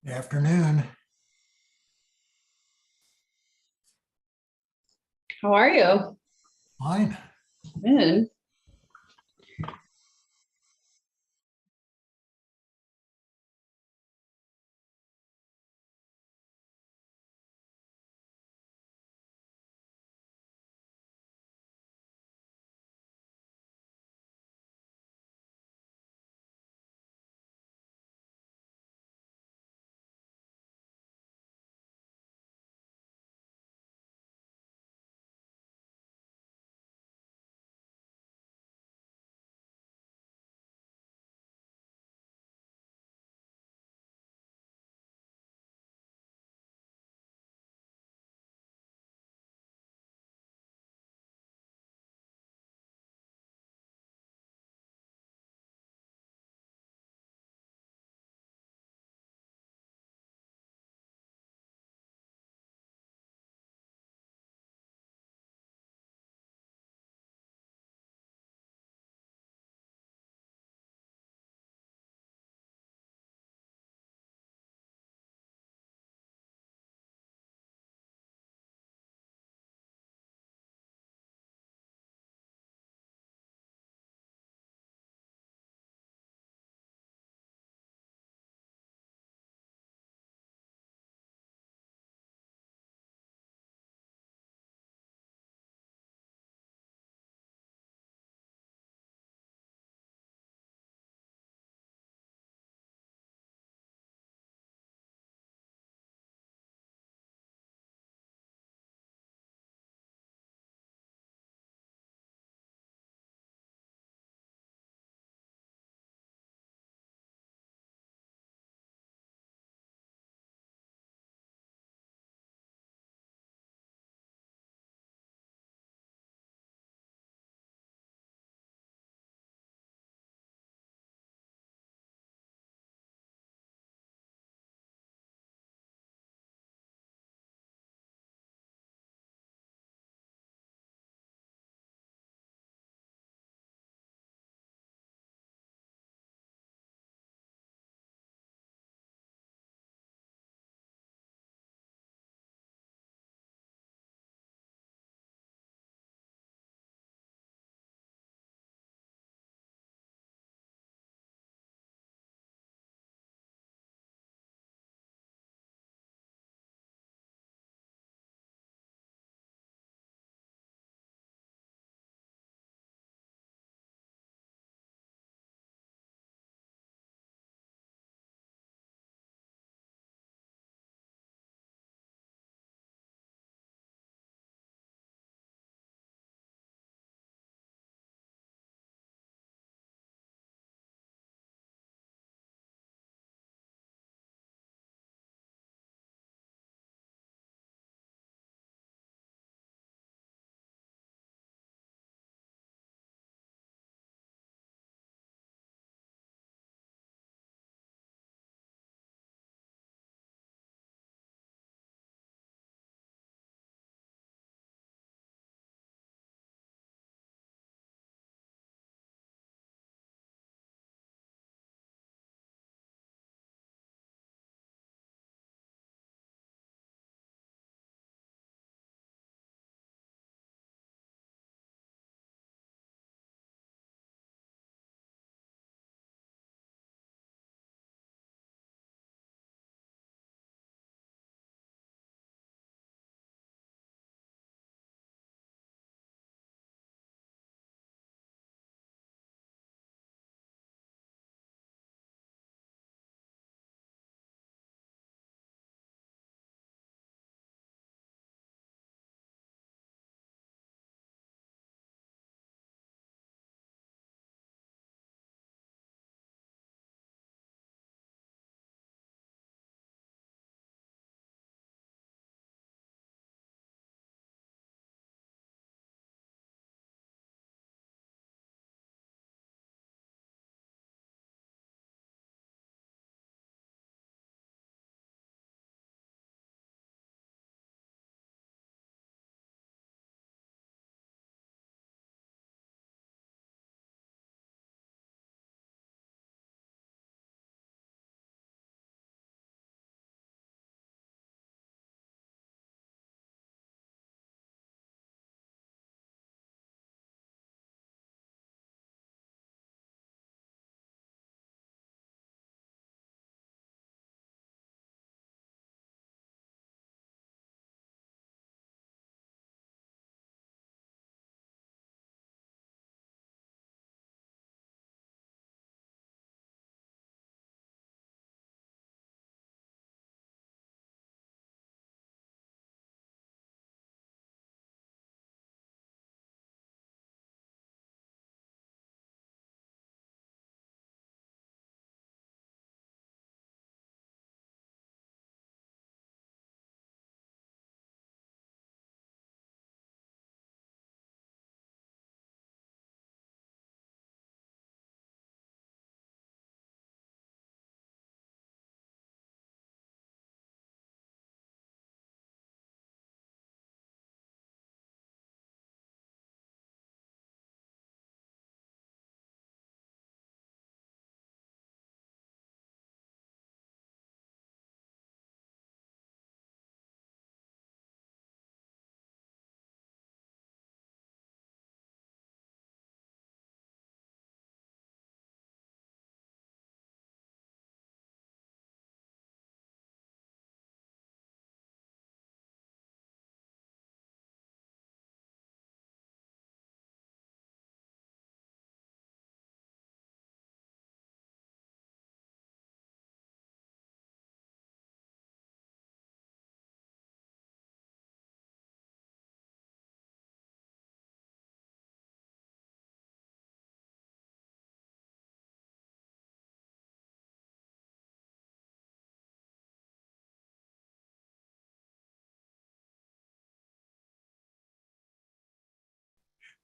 Afternoon. How are you? Fine. Good.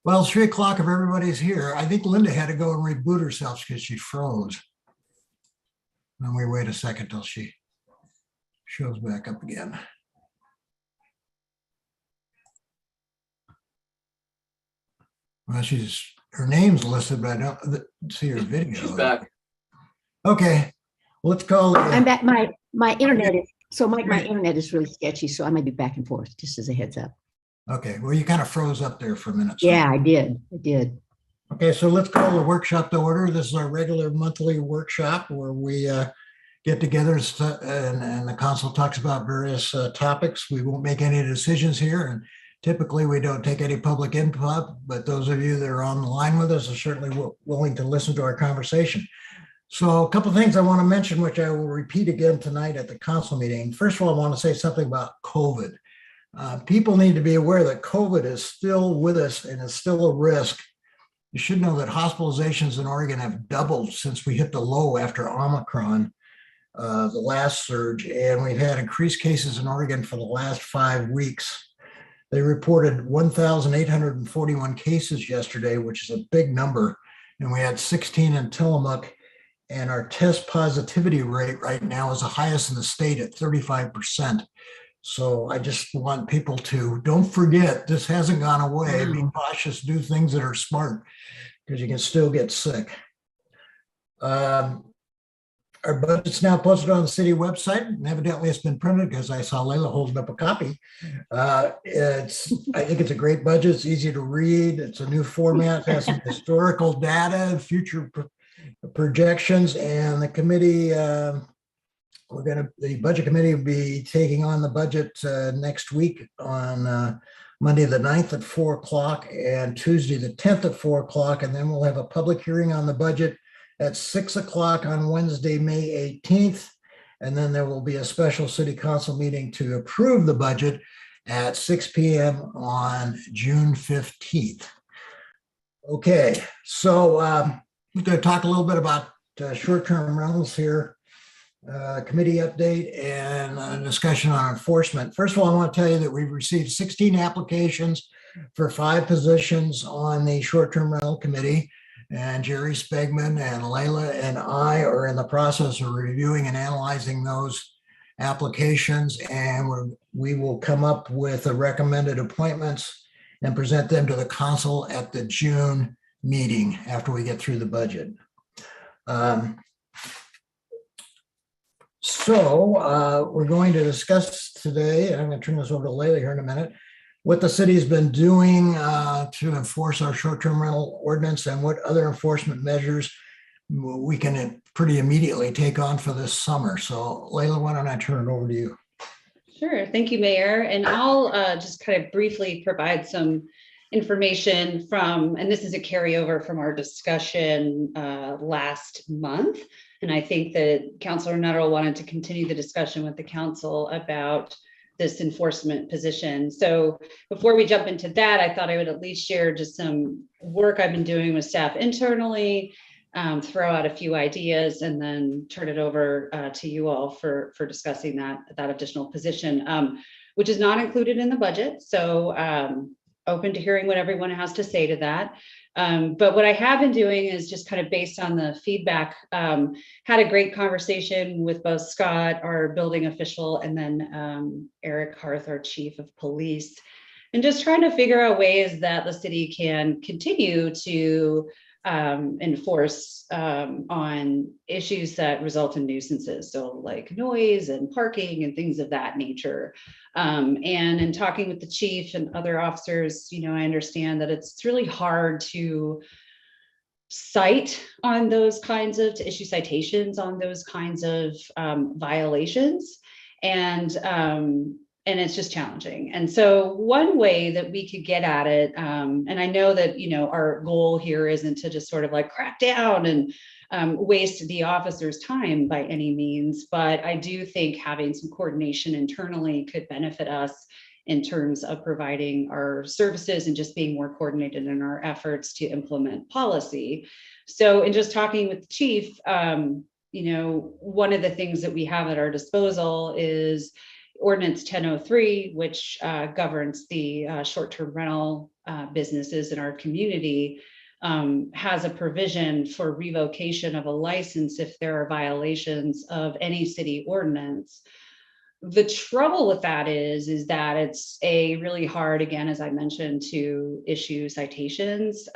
Well, it's 3 o'clock if everybody's here. I think Linda had to go and reboot herself because she froze. Then we wait a second till she shows back up again. Well, her name's listed, but I don't see her video. She's back. Okay, let's call. I'm back. My internet is so my internet is really sketchy, so I may be back and forth. Just as a heads up. Okay, well, you kind of froze up there for a minute. So. Yeah, I did. Okay, so let's call the workshop to order. This is our regular monthly workshop where we get together and the council talks about various topics. We won't make any decisions here, and typically we don't take any public input, but those of you that are on the line with us are certainly willing to listen to our conversation. So a couple of things I want to mention, which I will repeat again tonight at the council meeting. First of all, I want to say something about COVID. People need to be aware that COVID is still with us and is still a risk. You should know that hospitalizations in Oregon have doubled since we hit the low after Omicron, the last surge, and we've had increased cases in Oregon for the last 5 weeks. They reported 1,841 cases yesterday, which is a big number, and we had 16 in Tillamook, and our test positivity rate right now is the highest in the state at 35%. So I just want people to don't forget this hasn't gone away. Be cautious, do things that are smart because you can still get sick. Our budget's now posted on the city website, and evidently it's been printed because I saw Layla holding up a copy. I think it's a great budget. It's easy to read. It's a new format, has some historical data, future projections, and the committee. The budget committee will be taking on the budget next week on Monday the 9th at 4 o'clock and Tuesday the 10th at 4 o'clock. And then we'll have a public hearing on the budget at 6 o'clock on Wednesday, May 18th. And then there will be a special city council meeting to approve the budget at 6 p.m. on June 15th. Okay, so we're going to talk a little bit about short-term rentals here. Committee update and a discussion on enforcement. First of all, I want to tell you that we've received 16 applications for 5 positions on the short-term rental committee, and Jerry Spegman and Layla and I are in the process of reviewing and analyzing those applications, and we will come up with the recommended appointments and present them to the council at the June meeting after we get through the budget. So we're going to discuss today, and I'm going to turn this over to Layla here in a minute, what the city's been doing to enforce our short-term rental ordinance and what other enforcement measures we can pretty immediately take on for this summer. So Layla, why don't I turn it over to you? Sure. Thank you, Mayor. And I'll just kind of briefly provide some information from, and this is a carryover from our discussion last month. And I think that Councilor Nuttall wanted to continue the discussion with the council about this enforcement position. So before we jump into that, I thought I would at least share just some work I've been doing with staff internally, throw out a few ideas, and then turn it over to you all for discussing that additional position, which is not included in the budget. So open to hearing what everyone has to say to that. But what I have been doing is just kind of based on the feedback, had a great conversation with both Scott, our building official, and then Eric Harth, our chief of police, and just trying to figure out ways that the city can continue to enforce on issues that result in nuisances. So like noise and parking and things of that nature. And in talking with the chief and other officers, I understand that it's really hard to cite on those kinds of, to issue citations on those kinds of violations. And it's just challenging. And so one way that we could get at it, and I know that, our goal here isn't to just sort of like crack down and waste the officers' time by any means, but I do think having some coordination internally could benefit us in terms of providing our services and just being more coordinated in our efforts to implement policy. So in just talking with the chief, one of the things that we have at our disposal is Ordinance 1003, which governs the short-term rental businesses in our community has a provision for revocation of a license if there are violations of any city ordinance. The trouble with that is that it's really hard, again, as I mentioned, to issue citations.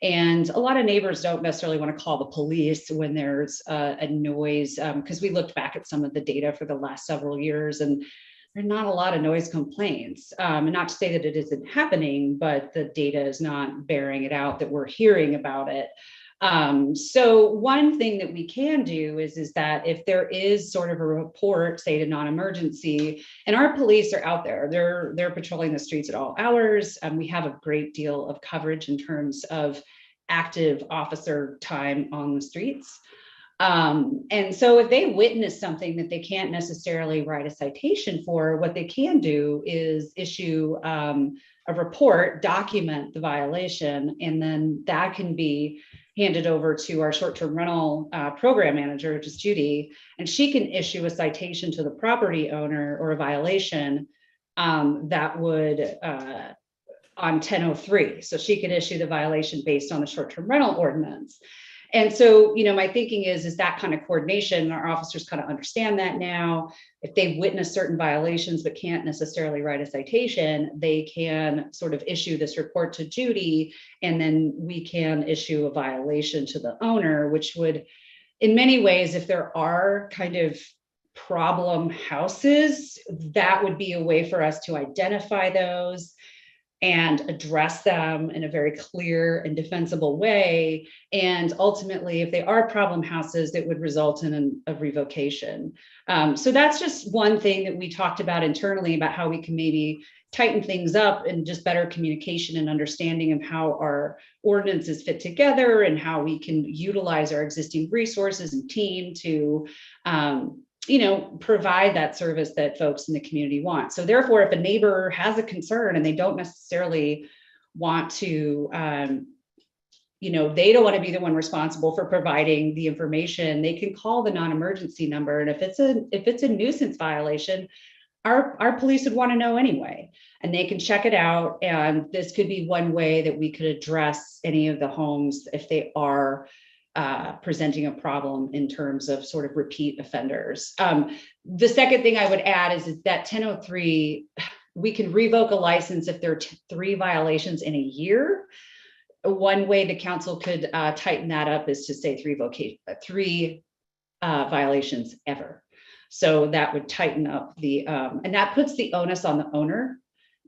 And a lot of neighbors don't necessarily want to call the police when there's a noise, because we looked back at some of the data for the last several years, and there are not a lot of noise complaints. And not to say that it isn't happening, but the data is not bearing it out that we're hearing about it. So one thing that we can do is that if there is sort of a report, say to non-emergency, and our police are out there, they're patrolling the streets at all hours. We have a great deal of coverage in terms of active officer time on the streets. And so if they witness something that they can't necessarily write a citation for, what they can do is issue a report, document the violation, and then that can be handed over to our short-term rental program manager, which is Judy, and she can issue a citation to the property owner or a violation that would on 1003. So she can issue the violation based on the short-term rental ordinance. And so, my thinking is that kind of coordination, our officers kind of understand that now. If they witness certain violations but can't necessarily write a citation, they can sort of issue this report to Judy, and then we can issue a violation to the owner, which would, in many ways, if there are kind of problem houses, that would be a way for us to identify those and address them in a very clear and defensible way. And ultimately, if they are problem houses, it would result in a revocation. So that's just one thing that we talked about internally about how we can maybe tighten things up and just better communication and understanding of how our ordinances fit together and how we can utilize our existing resources and team to provide that service that folks in the community want. So therefore, if a neighbor has a concern and they don't necessarily want to, they don't want to be the one responsible for providing the information, they can call the non-emergency number. And if it's a nuisance violation, our police would want to know anyway, and they can check it out. And this could be one way that we could address any of the homes if they are presenting a problem in terms of sort of repeat offenders. The second thing I would add is that 1003, we can revoke a license if there are 3 violations in a year. One way the council could tighten that up is to say 3 violations ever. So that would tighten up and that puts the onus on the owner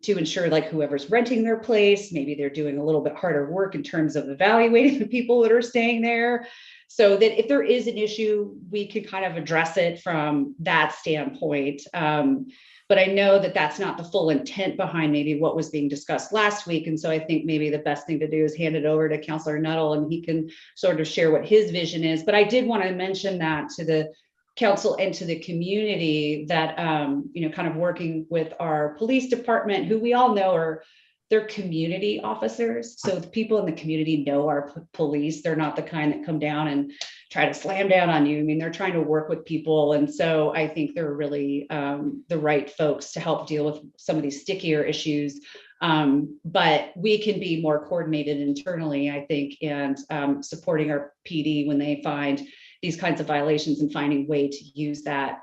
to ensure, like, whoever's renting their place, maybe they're doing a little bit harder work in terms of evaluating the people that are staying there, so that if there is an issue, we could kind of address it from that standpoint. But I know that that's not the full intent behind maybe what was being discussed last week. And so I think maybe the best thing to do is hand it over to Councilor Nuttall, and he can sort of share what his vision is. But I did want to mention that to the council and to the community that, kind of working with our police department, who we all know they're community officers. So the people in the community know our police. They're not the kind that come down and try to slam down on you. I mean, they're trying to work with people. And so I think they're really the right folks to help deal with some of these stickier issues. But we can be more coordinated internally, I think, and supporting our PD when they find these kinds of violations and finding a way to use that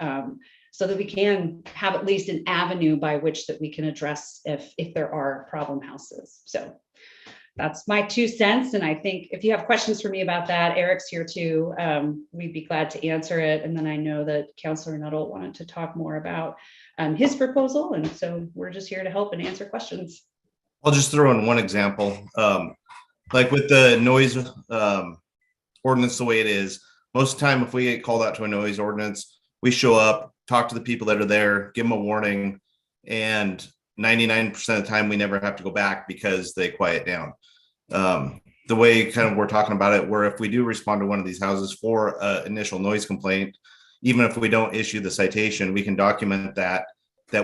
so that we can have at least an avenue by which that we can address if there are problem houses. So that's my 2 cents. And I think if you have questions for me about that, Eric's here too. We'd be glad to answer it. And then I know that Councilor Nuttall wanted to talk more about his proposal. And so we're just here to help and answer questions. I'll just throw in one example. Like with the noise ordinance, the way it is, most of the time, if we get called out to a noise ordinance, we show up, talk to the people that are there, give them a warning, and 99% of the time we never have to go back because they quiet down. The way kind of we're talking about it, where if we do respond to one of these houses for an initial noise complaint, even if we don't issue the citation, we can document that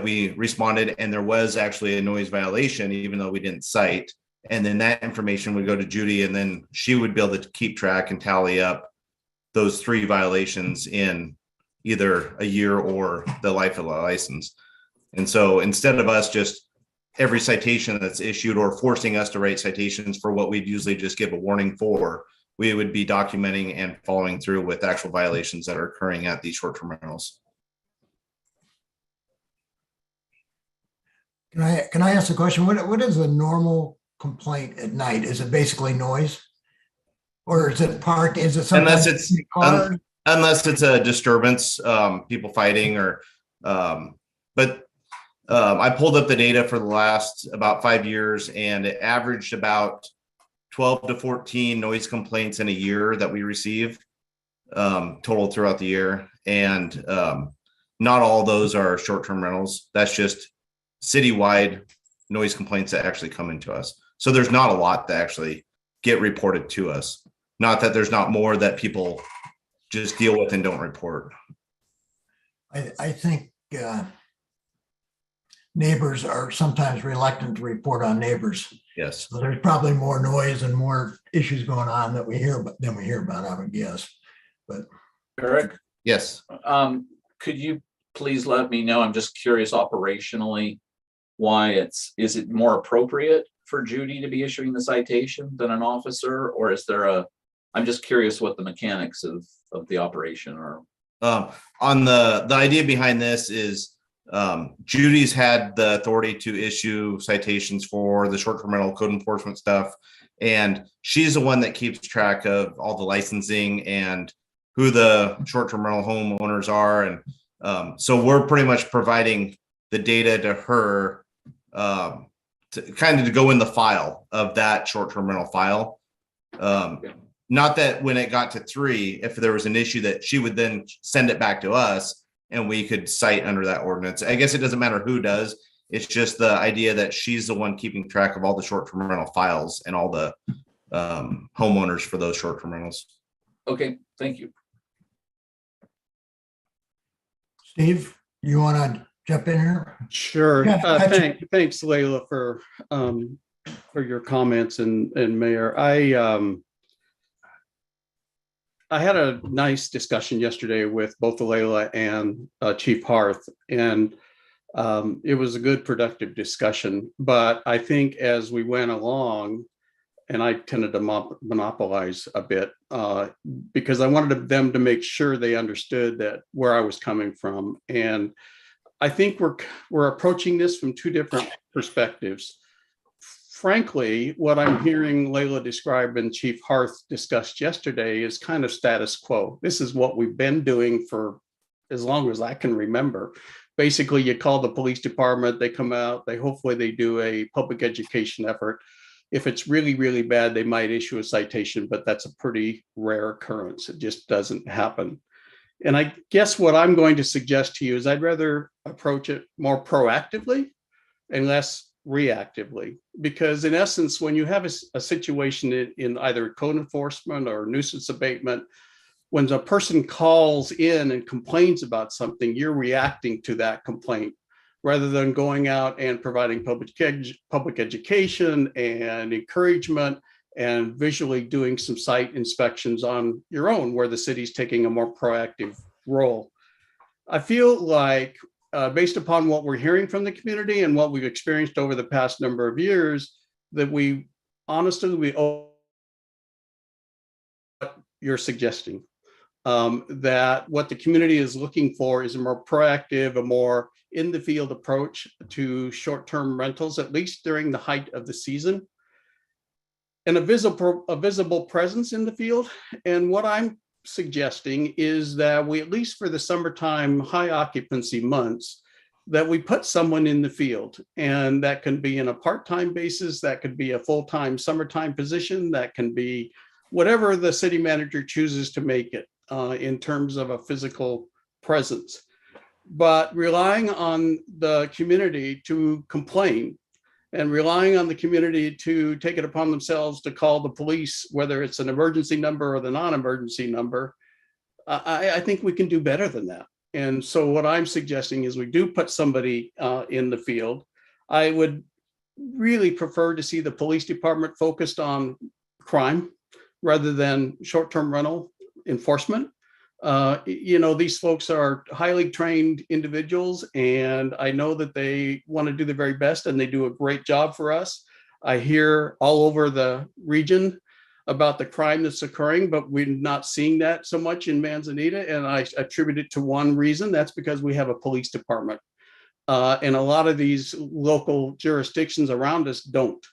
we responded and there was actually a noise violation, even though we didn't cite. And then that information would go to Judy, and then she would be able to keep track and tally up those 3 violations in either a year or the life of the license. And so instead of us just every citation that's issued or forcing us to write citations for what we'd usually just give a warning for. We would be documenting and following through with actual violations that are occurring at these short-term rentals. Can I ask a question? What is a normal complaint at night? Is it basically noise? Or is it park? Is it sometimes Unless it's a disturbance, people fighting or, I pulled up the data for the last about 5 years, and it averaged about 12 to 14 noise complaints in a year that we receive, total throughout the year. And not all those are short-term rentals. That's just citywide noise complaints that actually come into us. So there's not a lot that actually get reported to us. Not that there's not more that people just deal with and don't report. I think neighbors are sometimes reluctant to report on neighbors. Yes. So there's probably more noise and more issues going on that we hear about, I would guess. But Eric, Yes. could you please let me know, I'm just curious operationally, why is it more appropriate for Judy to be issuing the citation than an officer? Or is there I'm just curious what the mechanics of the operation are. On the idea behind this is Judy's had the authority to issue citations for the short-term rental code enforcement stuff. And she's the one that keeps track of all the licensing and who the short-term rental homeowners are. And so we're pretty much providing the data to her to kind of to go in the file of that short-term rental file. Not that when it got to 3, if there was an issue that she would then send it back to us and we could cite under that ordinance. I guess it doesn't matter who does. It's just the idea that she's the one keeping track of all the short-term rental files and all the homeowners for those short-term rentals. Okay, thank you. Steve, you want to jump in here? Sure. Yeah, Thanks, Layla, for your comments and Mayor. I had a nice discussion yesterday with both Layla and Chief Harth, and it was a good, productive discussion. But I think as we went along, and I tended to monopolize a bit because I wanted them to make sure they understood that where I was coming from. And I think we're approaching this from 2 different perspectives. Frankly, what I'm hearing Layla describe and Chief Harth discussed yesterday is kind of status quo. This is what we've been doing for as long as I can remember. Basically, you call the police department, they come out, hopefully they do a public education effort. If it's really, really bad, they might issue a citation, but that's a pretty rare occurrence. It just doesn't happen. And I guess what I'm going to suggest to you is I'd rather approach it more proactively and less reactively, because in essence, when you have a situation in either code enforcement or nuisance abatement, when a person calls in and complains about something, you're reacting to that complaint rather than going out and providing public education and encouragement and visually doing some site inspections on your own, where the city's taking a more proactive role. I feel like based upon what we're hearing from the community and what we've experienced over the past number of years, that we owe what you're suggesting, that what the community is looking for is a more proactive, a more in the field approach to short-term rentals, at least during the height of the season, and a visible presence in the field. And what I'm suggesting is that we, at least for the summertime high occupancy months, that we put someone in the field, and that can be in a part-time basis, that could be a full-time summertime position, that can be whatever the city manager chooses to make it in terms of a physical presence. But relying on the community to complain and relying on the community to take it upon themselves to call the police, whether it's an emergency number or the non-emergency number, I think we can do better than that. And so what I'm suggesting is we do put somebody in the field. I would really prefer to see the police department focused on crime rather than short-term rental enforcement. These folks are highly trained individuals, and I know that they want to do the very best, and they do a great job for us. I hear all over the region about the crime that's occurring, but we're not seeing that so much in Manzanita, and I attribute it to one reason. That's because we have a police department, and a lot of these local jurisdictions around us don't.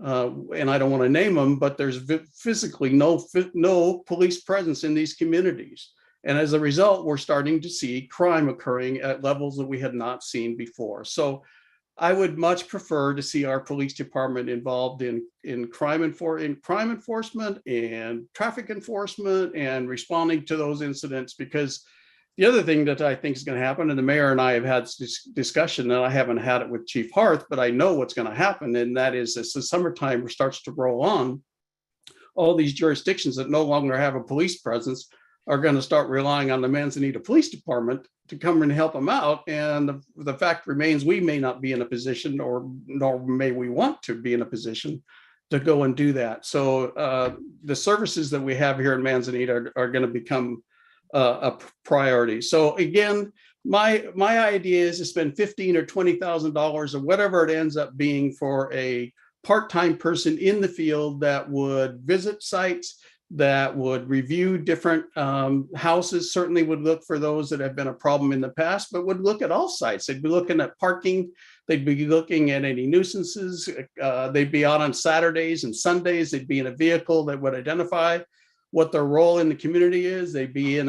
And I don't want to name them, but there's physically no police presence in these communities. And as a result, we're starting to see crime occurring at levels that we had not seen before. So I would much prefer to see our police department involved in crime enforcement and traffic enforcement and responding to those incidents. Because the other thing that I think is going to happen, and the mayor and I have had this discussion, and I haven't had it with Chief Harth, but I know what's going to happen, and that is as the summertime starts to roll on, all these jurisdictions that no longer have a police presence are going to start relying on the Manzanita Police Department to come and help them out. And the fact remains, we may not be in a position, nor may we want to be in a position to go and do that. So the services that we have here in Manzanita are going to become a priority. So again, my idea is to spend $15,000 or $20,000 or whatever it ends up being for a part-time person in the field that would visit sites, that would review different houses, certainly would look for those that have been a problem in the past, but would look at all sites. They'd be looking at parking, they'd be looking at any nuisances, they'd be out on Saturdays and Sundays, they'd be in a vehicle that would identify what their role in the community is. They'd be in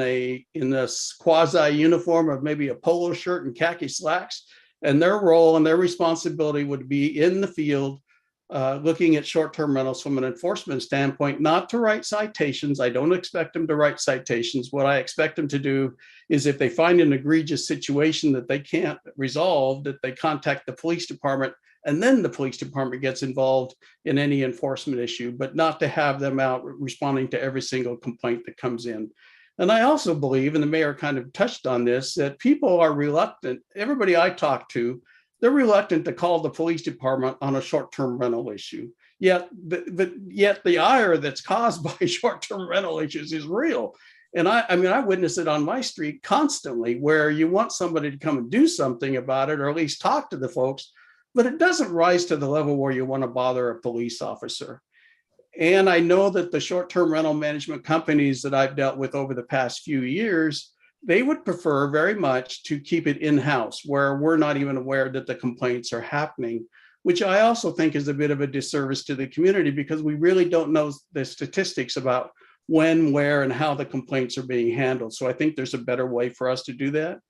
this quasi uniform of maybe a polo shirt and khaki slacks, and their role and their responsibility would be in the field, looking at short-term rentals from an enforcement standpoint, not to write citations. I don't expect them to write citations. What I expect them to do is, if they find an egregious situation that they can't resolve, that they contact the police department, and then the police department gets involved in any enforcement issue, but not to have them out responding to every single complaint that comes in. And I also believe, and the mayor kind of touched on this, that people are reluctant. Everybody I talk to, they're reluctant to call the police department on a short-term rental issue. Yet the ire that's caused by short-term rental issues is real. And I witness it on my street constantly, where you want somebody to come and do something about it, or at least talk to the folks, but it doesn't rise to the level where you want to bother a police officer. And I know that the short-term rental management companies that I've dealt with over the past few years, they would prefer very much to keep it in-house, where we're not even aware that the complaints are happening, which I also think is a bit of a disservice to the community, because we really don't know the statistics about when, where, and how the complaints are being handled. So I think there's a better way for us to do that.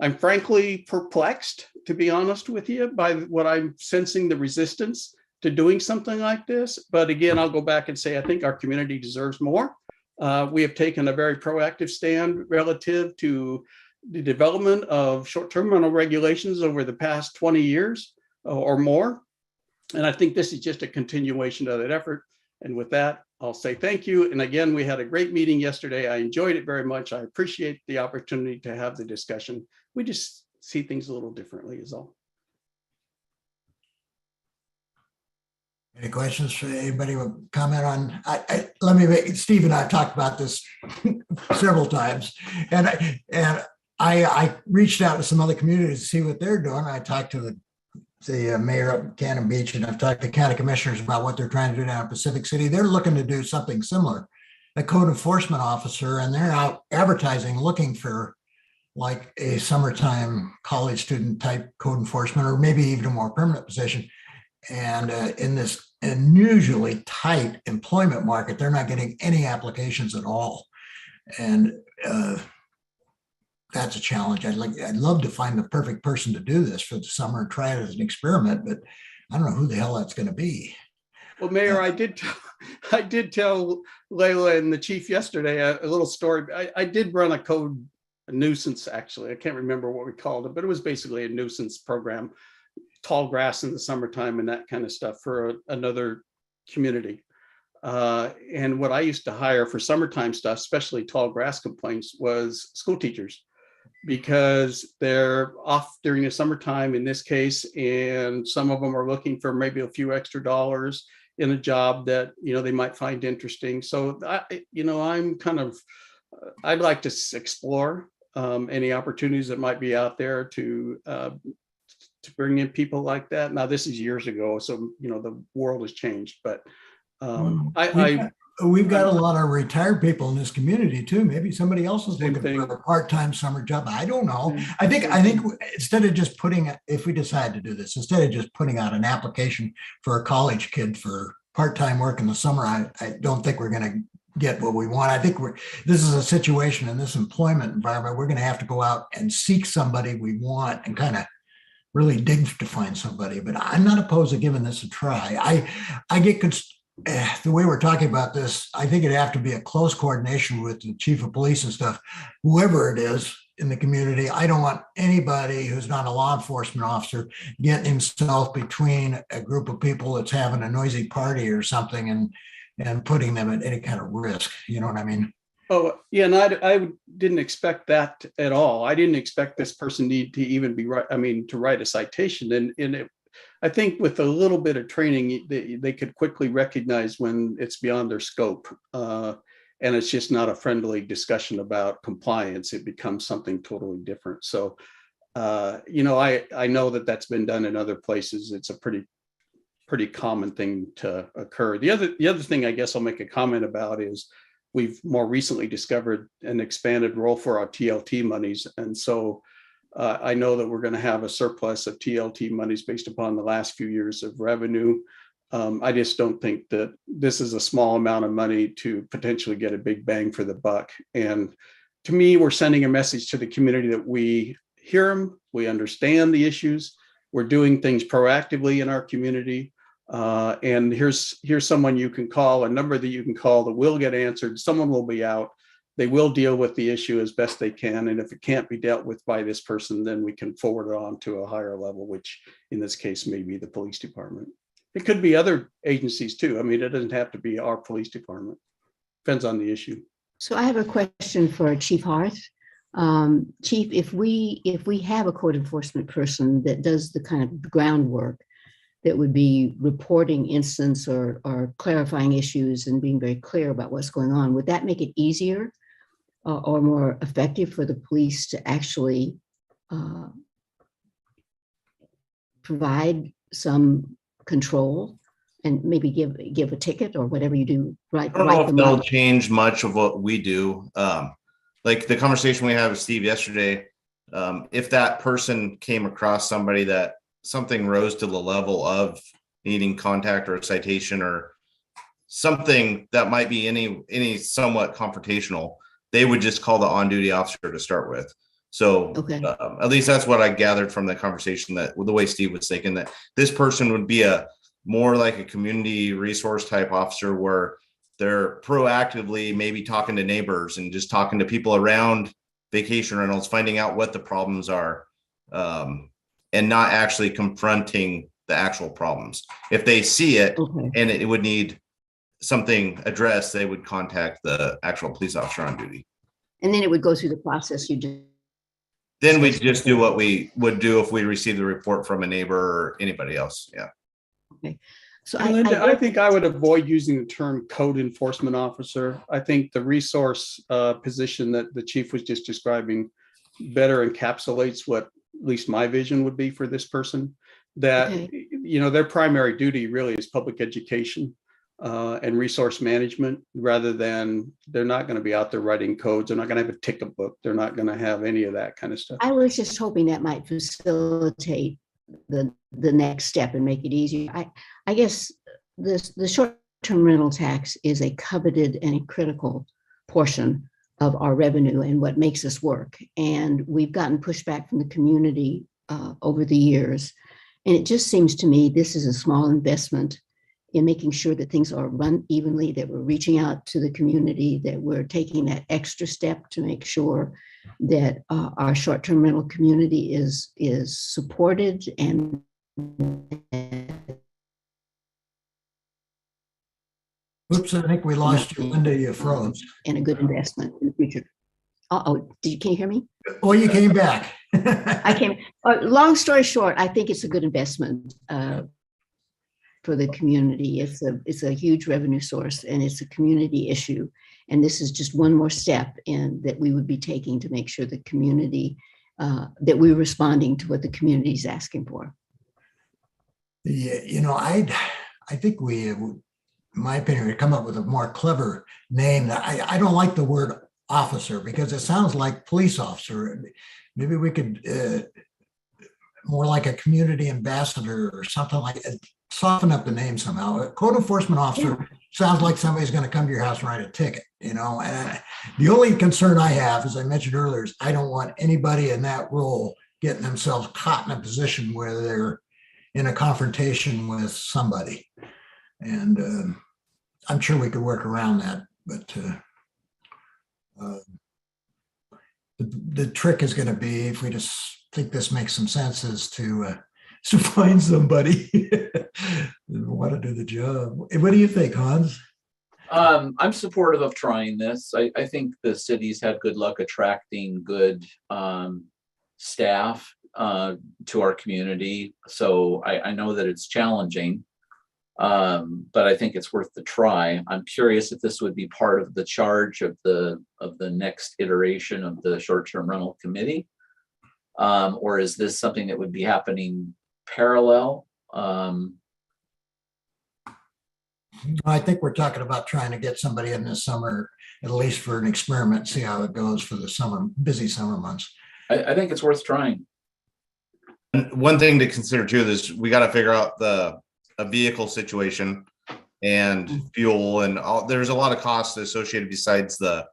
I'm frankly perplexed, to be honest with you, by what I'm sensing, the resistance to doing something like this. But again, I'll go back and say, I think our community deserves more. We have taken a very proactive stand relative to the development of short-term rental regulations over the past 20 years or more. And I think this is just a continuation of that effort. And with that, I'll say thank you. And again, we had a great meeting yesterday. I enjoyed it very much. I appreciate the opportunity to have the discussion. We just see things a little differently is all. Any questions for anybody with comment on? Let me make, Steve and I have talked about this several times, and I reached out to some other communities to see what they're doing. I talked to the mayor of Cannon Beach, and I've talked to county commissioners about what they're trying to do down in Pacific City. They're looking to do something similar, a code enforcement officer, and they're out advertising, looking for like a summertime college student type code enforcement, or maybe even a more permanent position. And in this unusually tight employment market, they're not getting any applications at all. And that's a challenge. I'd love to find the perfect person to do this for the summer and try it as an experiment, but I don't know who the hell that's going to be. Well, Mayor, I did tell Layla and the chief yesterday a little story. I did run a nuisance, actually. I can't remember what we called it, but it was basically a nuisance program, tall grass in the summertime and that kind of stuff for another community. And what I used to hire for summertime stuff, especially tall grass complaints, was school teachers, because they're off during the summertime in this case, and some of them are looking for maybe a few extra dollars in a job that they might find interesting. So I'm kind of I'd like to explore any opportunities that might be out there to bring in people like that. Now, this is years ago, so the world has changed, but We've got a lot of retired people in this community too. Maybe somebody else is Same looking thing. for a part-time summer job. I don't know. Mm, I think same instead of just if we decide to do this, instead of just putting out an application for a college kid for part-time work in the summer, I don't think we're going to get what we want. I think this is a situation in this employment environment. We're going to have to go out and seek somebody we want and kind of really dig to find somebody. But I'm not opposed to giving this a try. I get the way we're talking about this, I think it'd have to be a close coordination with the chief of police and stuff, whoever it is in the community. I don't want anybody who's not a law enforcement officer getting himself between a group of people that's having a noisy party or something and putting them at any kind of risk. You know what I mean? Oh, yeah, and I didn't expect that at all. I didn't expect this person need to even be to write a citation. And I think with a little bit of training, they could quickly recognize when it's beyond their scope. And it's just not a friendly discussion about compliance. It becomes something totally different. So, I know that that's been done in other places. It's a pretty common thing to occur. The other thing I guess I'll make a comment about is we've more recently discovered an expanded role for our TLT monies. And so I know that we're going to have a surplus of TLT monies based upon the last few years of revenue. I just don't think that this is a small amount of money to potentially get a big bang for the buck. And to me, we're sending a message to the community that we hear them, we understand the issues, we're doing things proactively in our community. And here's someone you can call, a number that you can call that will get answered. Someone will be out. They will deal with the issue as best they can. And if it can't be dealt with by this person, then we can forward it on to a higher level, which in this case may be the police department. It could be other agencies too. I mean, it doesn't have to be our police department. Depends on the issue. So I have a question for Chief Hart. Chief, if we have a code enforcement person that does the kind of groundwork that would be reporting incidents or clarifying issues and being very clear about what's going on, would that make it easier or more effective for the police to actually provide some control and maybe give a ticket or whatever you do, right? I don't know if they'll change much of what we do. Like the conversation we had with Steve yesterday, if that person came across somebody that something rose to the level of needing contact or a citation or something that might be any somewhat confrontational, they would just call the on-duty officer to start with. So okay. At least that's what I gathered from the conversation, that the way Steve was thinking, that this person would be more like a community resource type officer where they're proactively maybe talking to neighbors and just talking to people around vacation rentals, finding out what the problems are, and not actually confronting the actual problems. If they see it Okay. and it would need something addressed, they would contact the actual police officer on duty. And then it would go through the process you did. Then we just do what we would do if we received a report from a neighbor or anybody else. Yeah. Okay. So Linda, I think I would avoid using the term code enforcement officer. I think the resource position that the chief was just describing better encapsulates what at least my vision would be for this person. That, okay. Their primary duty really is public education and resource management, rather than they're not going to be out there writing codes. They're not going to have a ticket book. They're not going to have any of that kind of stuff. I was just hoping that might facilitate the next step and make it easier. I guess the short-term rental tax is a coveted and a critical portion of our revenue and what makes us work. And we've gotten pushback from the community over the years. And it just seems to me this is a small investment in making sure that things are run evenly, that we're reaching out to the community, that we're taking that extra step to make sure that our short-term rental community is supported and Oops, I think we lost you, Linda. You froze. and a good investment in the future. Can you hear me? Oh, you came back. I came. Long story short, I think it's a good investment. for the community. It's a huge revenue source, and it's a community issue. And this is just one more step in that we would be taking to make sure the community, that we're responding to what the community is asking for. I think we, in my opinion, we come up with a more clever name. I don't like the word officer because it sounds like police officer. Maybe we could more like a community ambassador or something like it. Soften up the name somehow. A code enforcement officer sounds like somebody's going to come to your house and write a ticket, and the only concern I have, as I mentioned earlier, is I don't want anybody in that role getting themselves caught in a position where they're in a confrontation with somebody. And I'm sure we could work around that, but the trick is going to be, if we just think this makes some sense, is to find somebody who want to do the job. What do you think, Hans? I'm supportive of trying this. I think the city's had good luck attracting good staff to our community. So I know that it's challenging, but I think it's worth the try. I'm curious if this would be part of the charge of the next iteration of the short-term rental committee, or is this something that would be happening parallel? I think we're talking about trying to get somebody in this summer, at least for an experiment, see how it goes for the summer, busy summer months. I think it's worth trying. And one thing to consider too is we got to figure out a vehicle situation and fuel, and there's a lot of costs associated besides the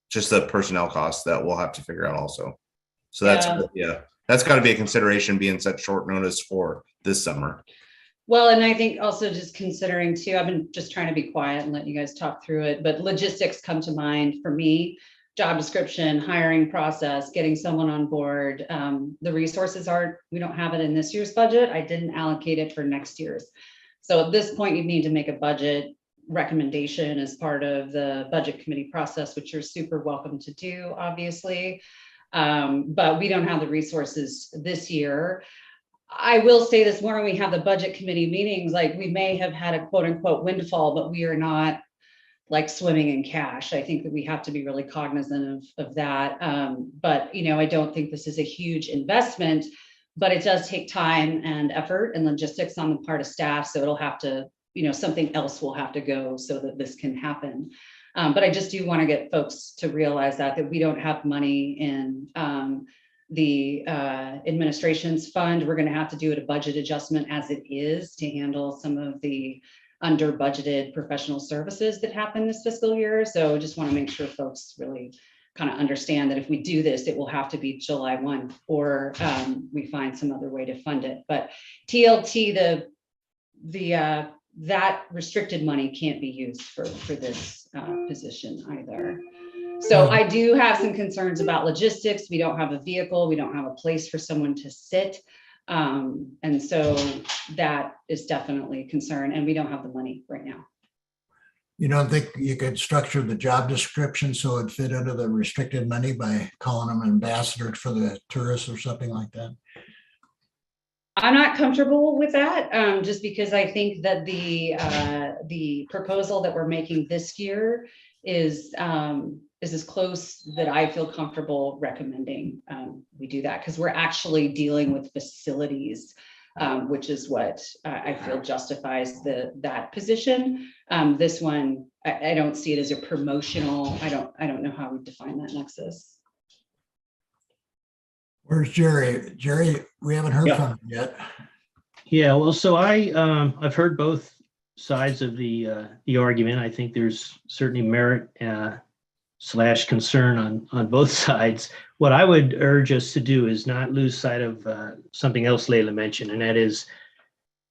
just the personnel costs that we'll have to figure out also. So that's got to be a consideration, being such short notice for this summer. Well, and I think also just considering too, I've been just trying to be quiet and let you guys talk through it, but logistics come to mind for me. Job description, hiring process, getting someone on board. The resources we don't have it in this year's budget. I didn't allocate it for next year's. So at this point, you need to make a budget recommendation as part of the budget committee process, which you're super welcome to do, obviously. But we don't have the resources this year. I will say this more when we have the budget committee meetings, like we may have had a quote unquote windfall, but we are not like swimming in cash. I think that we have to be really cognizant of that. But, I don't think this is a huge investment, but it does take time and effort and logistics on the part of staff. So it'll have to, something else will have to go so that this can happen. But I just do want to get folks to realize that we don't have money in the administration's fund. We're going to have to do a budget adjustment as it is to handle some of the under budgeted professional services that happen this fiscal year. So just want to make sure folks really kind of understand that if we do this, it will have to be July 1 or we find some other way to fund it. But TLT, that restricted money can't be used for this position either. So I do have some concerns about logistics. We don't have a vehicle. We don't have a place for someone to sit. And so that is definitely a concern, and we don't have the money right now. You don't think you could structure the job description so it fit under the restricted money by calling them ambassadors for the tourists or something like that? I'm not comfortable with that, just because I think that the proposal that we're making this year is as close that I feel comfortable recommending we do that, because we're actually dealing with facilities, which is what I feel justifies that position. This one, I don't see it as a promotional. I don't know how we define that nexus. Where's Jerry? Jerry, we haven't heard from him yet. Yeah, well, so I've heard both sides of the argument. I think there's certainly merit / concern on both sides. What I would urge us to do is not lose sight of something else Layla mentioned, and that is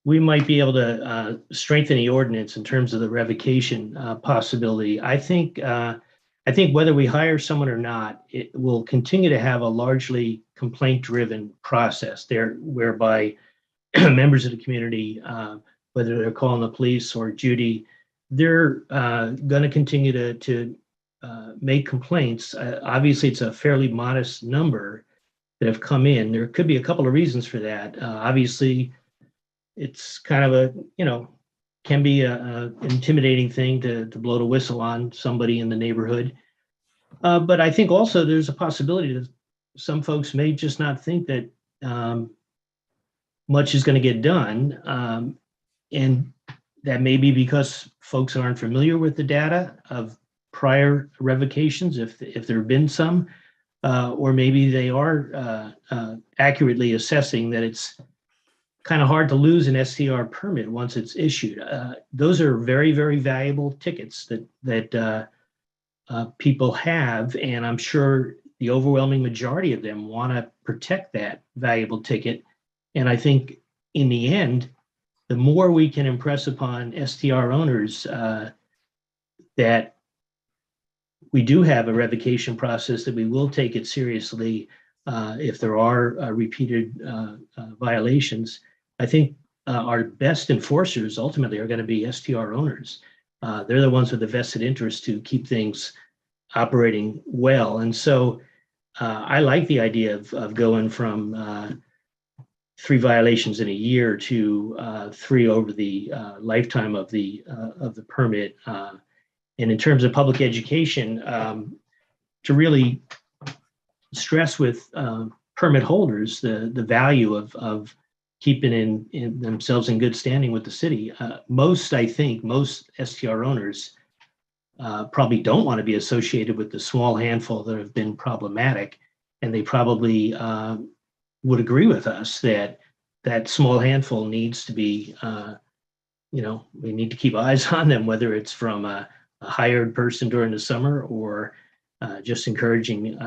we might be able to strengthen the ordinance in terms of the revocation possibility. I think whether we hire someone or not, it will continue to have a largely complaint-driven process there, whereby members of the community, whether they're calling the police or Judy, they're going to continue to make complaints. Obviously, it's a fairly modest number that have come in. There could be a couple of reasons for that. Obviously, it's kind of can be a intimidating thing to blow the whistle on somebody in the neighborhood. But I think also there's a possibility that some folks may just not think that much is going to get done. And that may be because folks aren't familiar with the data of prior revocations, if there have been some, or maybe they are accurately assessing that it's kind of hard to lose an STR permit once it's issued. Those are very, very valuable tickets that people have, and I'm sure the overwhelming majority of them want to protect that valuable ticket. And I think in the end, the more we can impress upon STR owners that we do have a revocation process, that we will take it seriously if there are repeated violations, I think our best enforcers ultimately are going to be STR owners. They're the ones with the vested interest to keep things operating well. And so I like the idea of going from 3 violations in a year to 3 over the lifetime of the permit. And in terms of public education, to really stress with permit holders the value of keeping in themselves in good standing with the city. I think most STR owners probably don't want to be associated with the small handful that have been problematic, and they probably would agree with us that that small handful needs to be, we need to keep eyes on them, whether it's from a hired person during the summer or just encouraging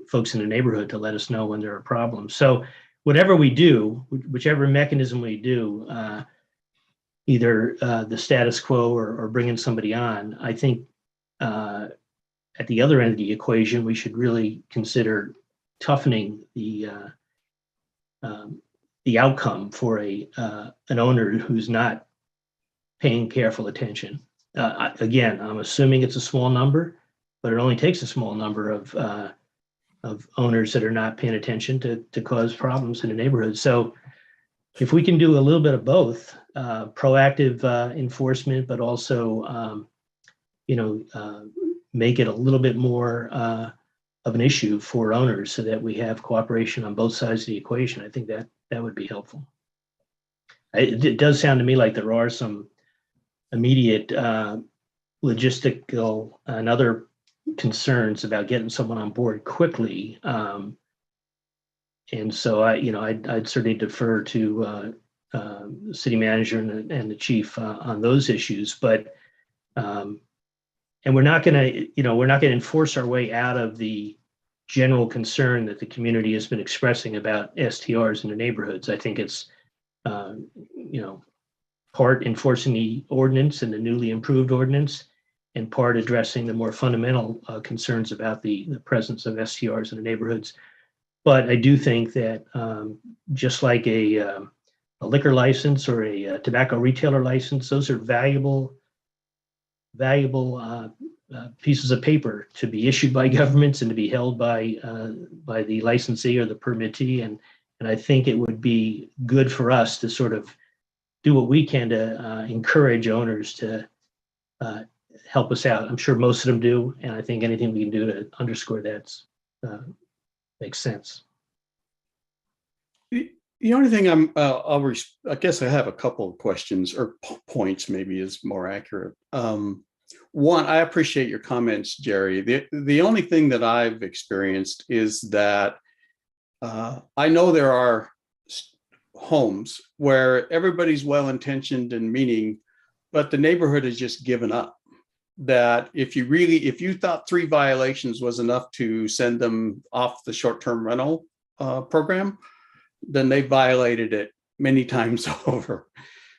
folks in the neighborhood to let us know when there are problems. So whatever we do, whichever mechanism we do, either the status quo or bringing somebody on, I think at the other end of the equation, we should really consider toughening the outcome for an owner who's not paying careful attention. Again, I'm assuming it's a small number, but it only takes a small number of owners that are not paying attention to cause problems in the neighborhood. So if we can do a little bit of both, proactive enforcement, but also, make it a little bit more of an issue for owners so that we have cooperation on both sides of the equation, I think that would be helpful. It does sound to me like there are some immediate logistical and other concerns about getting someone on board quickly. And so I'd certainly defer to the city manager and the chief on those issues, but and we're not going to enforce our way out of the general concern that the community has been expressing about STRs in the neighborhoods. I think it's part enforcing the ordinance and the newly improved ordinance, and part addressing the more fundamental concerns about the presence of STRs in the neighborhoods. But I do think that just like a liquor license or a tobacco retailer license, those are valuable pieces of paper to be issued by governments and to be held by the licensee or the permittee. And I think it would be good for us to sort of do what we can to encourage owners to help us out. I'm sure most of them do, and I think anything we can do to underscore that makes sense. The only thing I guess I have a couple of questions or points, maybe is more accurate. One, I appreciate your comments, Jerry. The only thing that I've experienced is that I know there are homes where everybody's well-intentioned and meaning, but the neighborhood has just given up. That if you thought 3 violations was enough to send them off the short-term rental program, then they violated it many times over.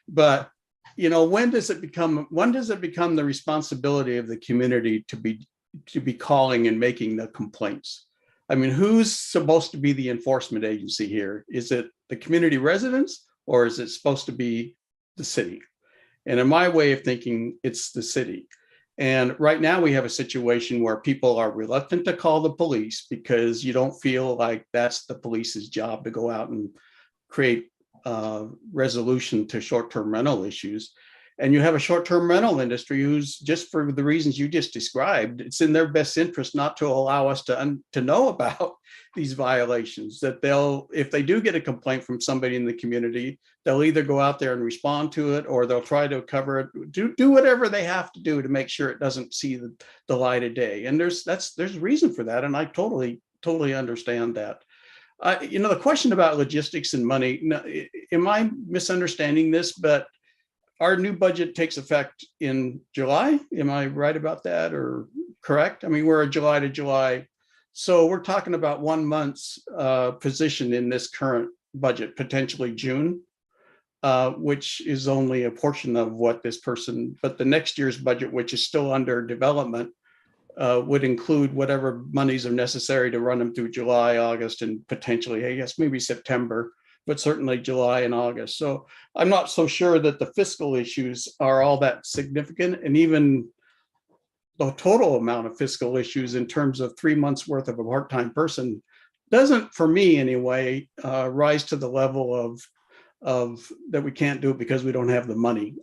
But when does it become the responsibility of the community to be calling and making the complaints? I mean, who's supposed to be the enforcement agency here? Is it the community residents, or is it supposed to be the city? And in my way of thinking, it's the city. And right now we have a situation where people are reluctant to call the police because you don't feel like that's the police's job to go out and create resolution to short-term rental issues. And you have a short-term rental industry who's, just for the reasons you just described, it's in their best interest not to allow us to know about these violations, that if they do get a complaint from somebody in the community, they'll either go out there and respond to it, or they'll try to cover it, do whatever they have to do to make sure it doesn't see the light of day. And there's reason for that. And I totally understand that. The question about logistics and money, am I misunderstanding this? But our new budget takes effect in July. Am I right about that, or correct? I mean, we're a July to July. So we're talking about 1 month's position in this current budget, potentially June, which is only a portion of what this person, but the next year's budget, which is still under development, would include whatever monies are necessary to run them through July, August, and potentially, I guess, maybe September, but certainly July and August. So I'm not so sure that the fiscal issues are all that significant, and even the total amount of fiscal issues in terms of 3 months worth of a part-time person doesn't, for me anyway, rise to the level of that we can't do it because we don't have the money.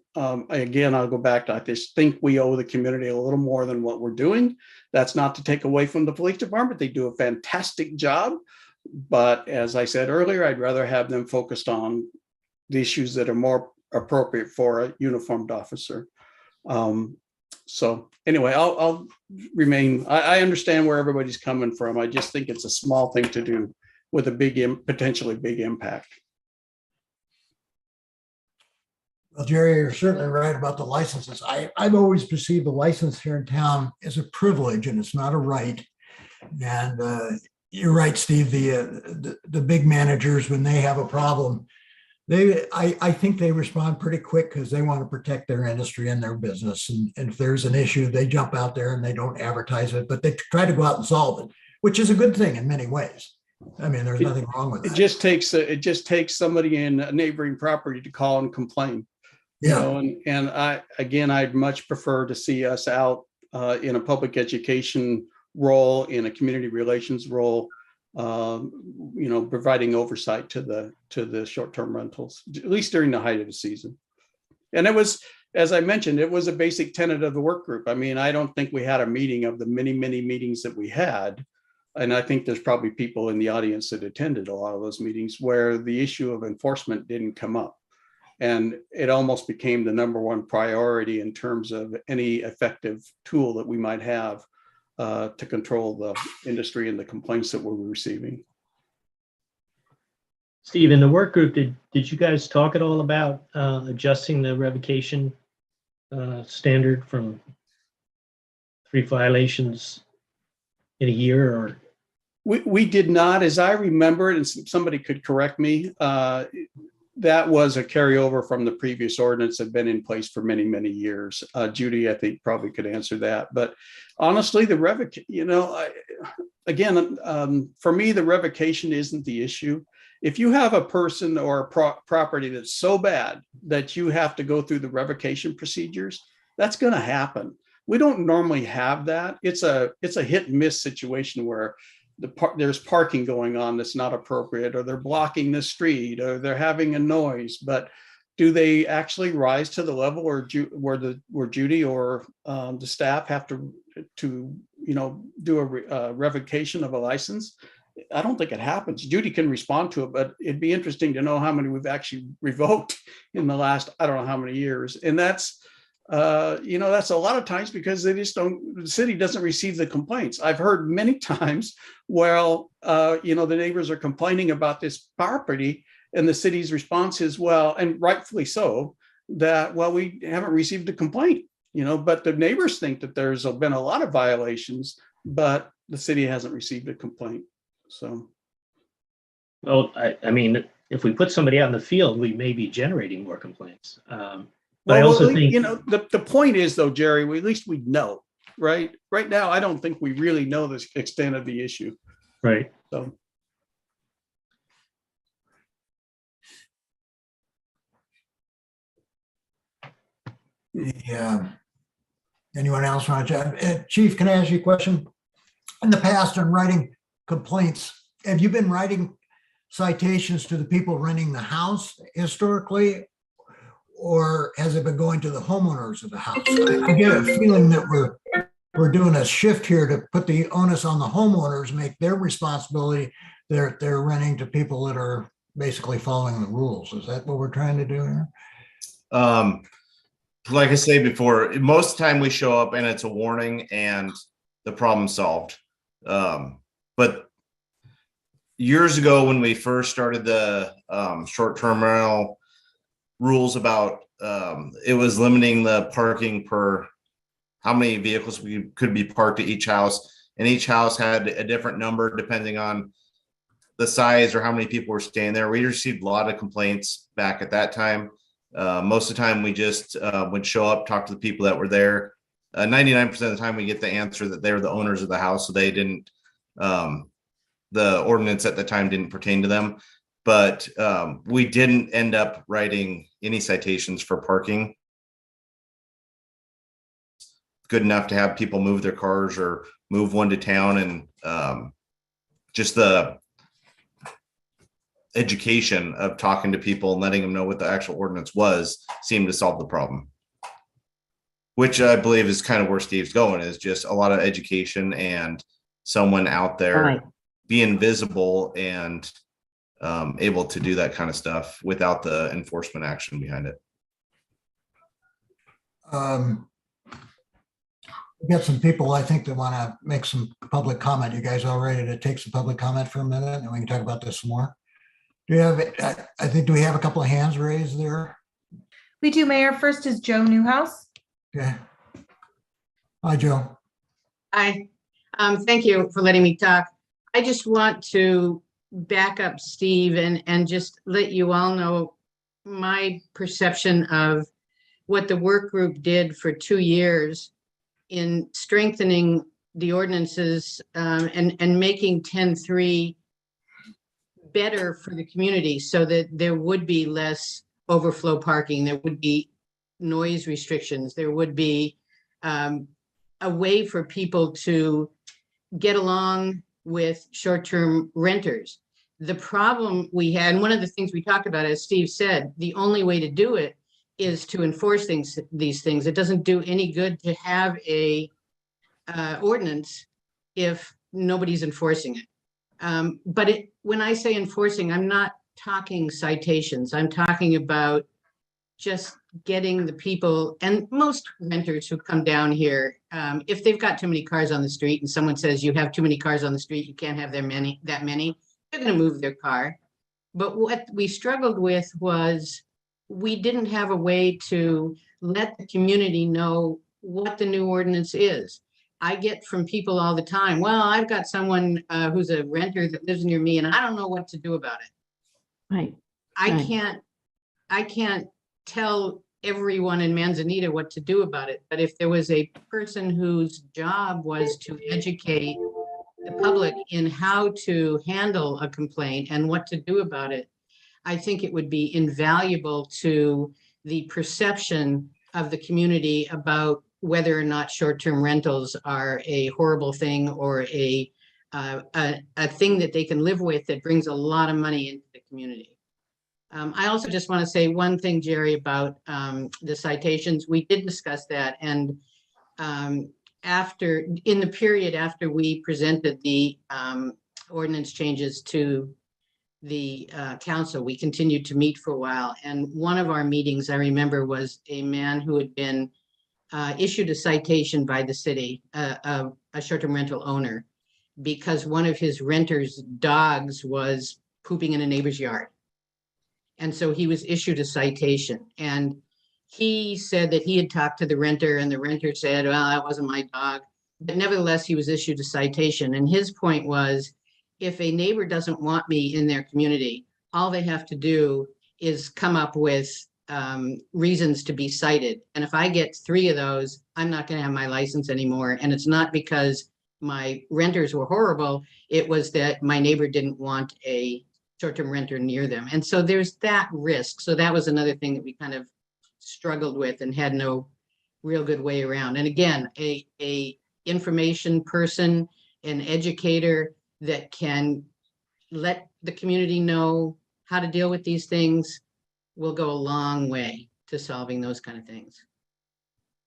Again, I'll go back to, I just think we owe the community a little more than what we're doing. That's not to take away from the police department. They do a fantastic job. But as I said earlier, I'd rather have them focused on the issues that are more appropriate for a uniformed officer. So anyway, I'll remain, I understand where everybody's coming from. I just think it's a small thing to do with a potentially big impact. Well, Jerry, you're certainly right about the licenses. I've always perceived the license here in town as a privilege, and it's not a right. And you're right, Steve, the big managers, when they have a problem, I think they respond pretty quick because they want to protect their industry and their business. And if there's an issue, they jump out there and they don't advertise it, but they try to go out and solve it, which is a good thing in many ways. I mean, there's nothing wrong with that. It just takes somebody in a neighboring property to call and complain. Yeah. And I'd much prefer to see us out in a public education role, in a community relations role, providing oversight to the short-term rentals, at least during the height of the season. And it was, as I mentioned, it was a basic tenet of the work group. I mean, I don't think we had a meeting of the many, many meetings that we had. And I think there's probably people in the audience that attended a lot of those meetings where the issue of enforcement didn't come up. And it almost became the number one priority in terms of any effective tool that we might have to control the industry and the complaints that we're receiving. Steve, in the work group, did you guys talk at all about adjusting the revocation standard from 3 violations in a year? Or we did not, as I remember it, and somebody could correct me, that was a carryover from the previous ordinance that had been in place for many, many years. Judy, I think, probably could answer that. But honestly, the revocation, for me, the revocation isn't the issue. If you have a person or a property that's so bad that you have to go through the revocation procedures, that's going to happen. We don't normally have that. It's a hit and miss situation where there's parking going on that's not appropriate, or they're blocking the street, or they're having a noise. But do they actually rise to the level where Judy or the staff have to do a revocation of a license? I don't think it happens. Judy can respond to it, but it'd be interesting to know how many we've actually revoked in the last, I don't know how many years. And that's that's a lot of times because the city doesn't receive the complaints. I've heard many times, the neighbors are complaining about this property, and the city's response is, well, and rightfully so, that, well, we haven't received a complaint, but the neighbors think that there's been a lot of violations, but the city hasn't received a complaint. So. well, I mean, if we put somebody out in the field, we may be generating more complaints. But I also think, the point is, though, Jerry, at least we know, right? Right now, I don't think we really know the extent of the issue. right. So. Yeah. Anyone else want to? Chief, can I ask you a question? In the past, on writing complaints, have you been writing citations to the people renting the house historically? Or has it been going to the homeowners of the house? I get a feeling that we're doing a shift here to put the onus on the homeowners, make their responsibility. They're renting to people that are basically following the rules. Is that what we're trying to do here? Like I said before, most of the time we show up and it's a warning and the problem solved. But years ago, when we first started the short-term rental rules about, it was limiting the parking per how many vehicles we could be parked at each house, and each house had a different number depending on the size or how many people were staying there. We received a lot of complaints back at that time. Most of the time we just would show up, talk to the people that were there. 99% of the time we get the answer that they were the owners of the house, so they didn't, the ordinance at the time didn't pertain to them. But we didn't end up writing any citations for parking. Good enough to have people move their cars or move one to town, and just the education of talking to people and letting them know what the actual ordinance was seemed to solve the problem. Which I believe is kind of where Steve's going, is just a lot of education and someone out there Right. being visible and able to do that kind of stuff without the enforcement action behind it. We got some people, I think, that want to make some public comment. You guys all ready to take some public comment for a minute, and we can talk about this some more? Do you have, I think, do we have a couple of hands raised there? We do, Mayor. First is Joe Newhouse. Okay. Hi, Joe. Hi, thank you for letting me talk. I just want to back up Steve and just let you all know my perception of what the work group did for 2 years in strengthening the ordinances and making 10.3 better for the community so that there would be less overflow parking, there would be noise restrictions, there would be a way for people to get along with short-term renters. The problem we had, and one of the things we talked about, as Steve said, the only way to do it is to enforce these things. It doesn't do any good to have a ordinance if nobody's enforcing it. But when I say enforcing, I'm not talking citations. I'm talking about just getting the people, and most renters who come down here, if they've got too many cars on the street and someone says you have too many cars on the street, you can't have that many, they're going to move their car. But what we struggled with was we didn't have a way to let the community know what the new ordinance is. I get from people all the time, well, I've got someone who's a renter that lives near me and I don't know what to do about it. Right. I can't tell everyone in Manzanita what to do about it. But if there was a person whose job was to educate the public in how to handle a complaint and what to do about it, I think it would be invaluable to the perception of the community about whether or not short-term rentals are a horrible thing or a thing that they can live with that brings a lot of money into the community. I also just want to say one thing, Jerry, about the citations. We did discuss that, and in the period after we presented the ordinance changes to the council, we continued to meet for a while. And one of our meetings, I remember, was a man who had been issued a citation by the city, a short-term rental owner, because one of his renters' dogs was pooping in a neighbor's yard. And so he was issued a citation, and he said that he had talked to the renter, and the renter said, well, that wasn't my dog. But nevertheless, he was issued a citation. And his point was, if a neighbor doesn't want me in their community, all they have to do is come up with reasons to be cited. And if I get 3 of those, I'm not going to have my license anymore. And it's not because my renters were horrible. It was that my neighbor didn't want a short-term renter near them. And so there's that risk. So that was another thing that we kind of struggled with and had no real good way around. And again, a information person, an educator that can let the community know how to deal with these things will go a long way to solving those kind of things.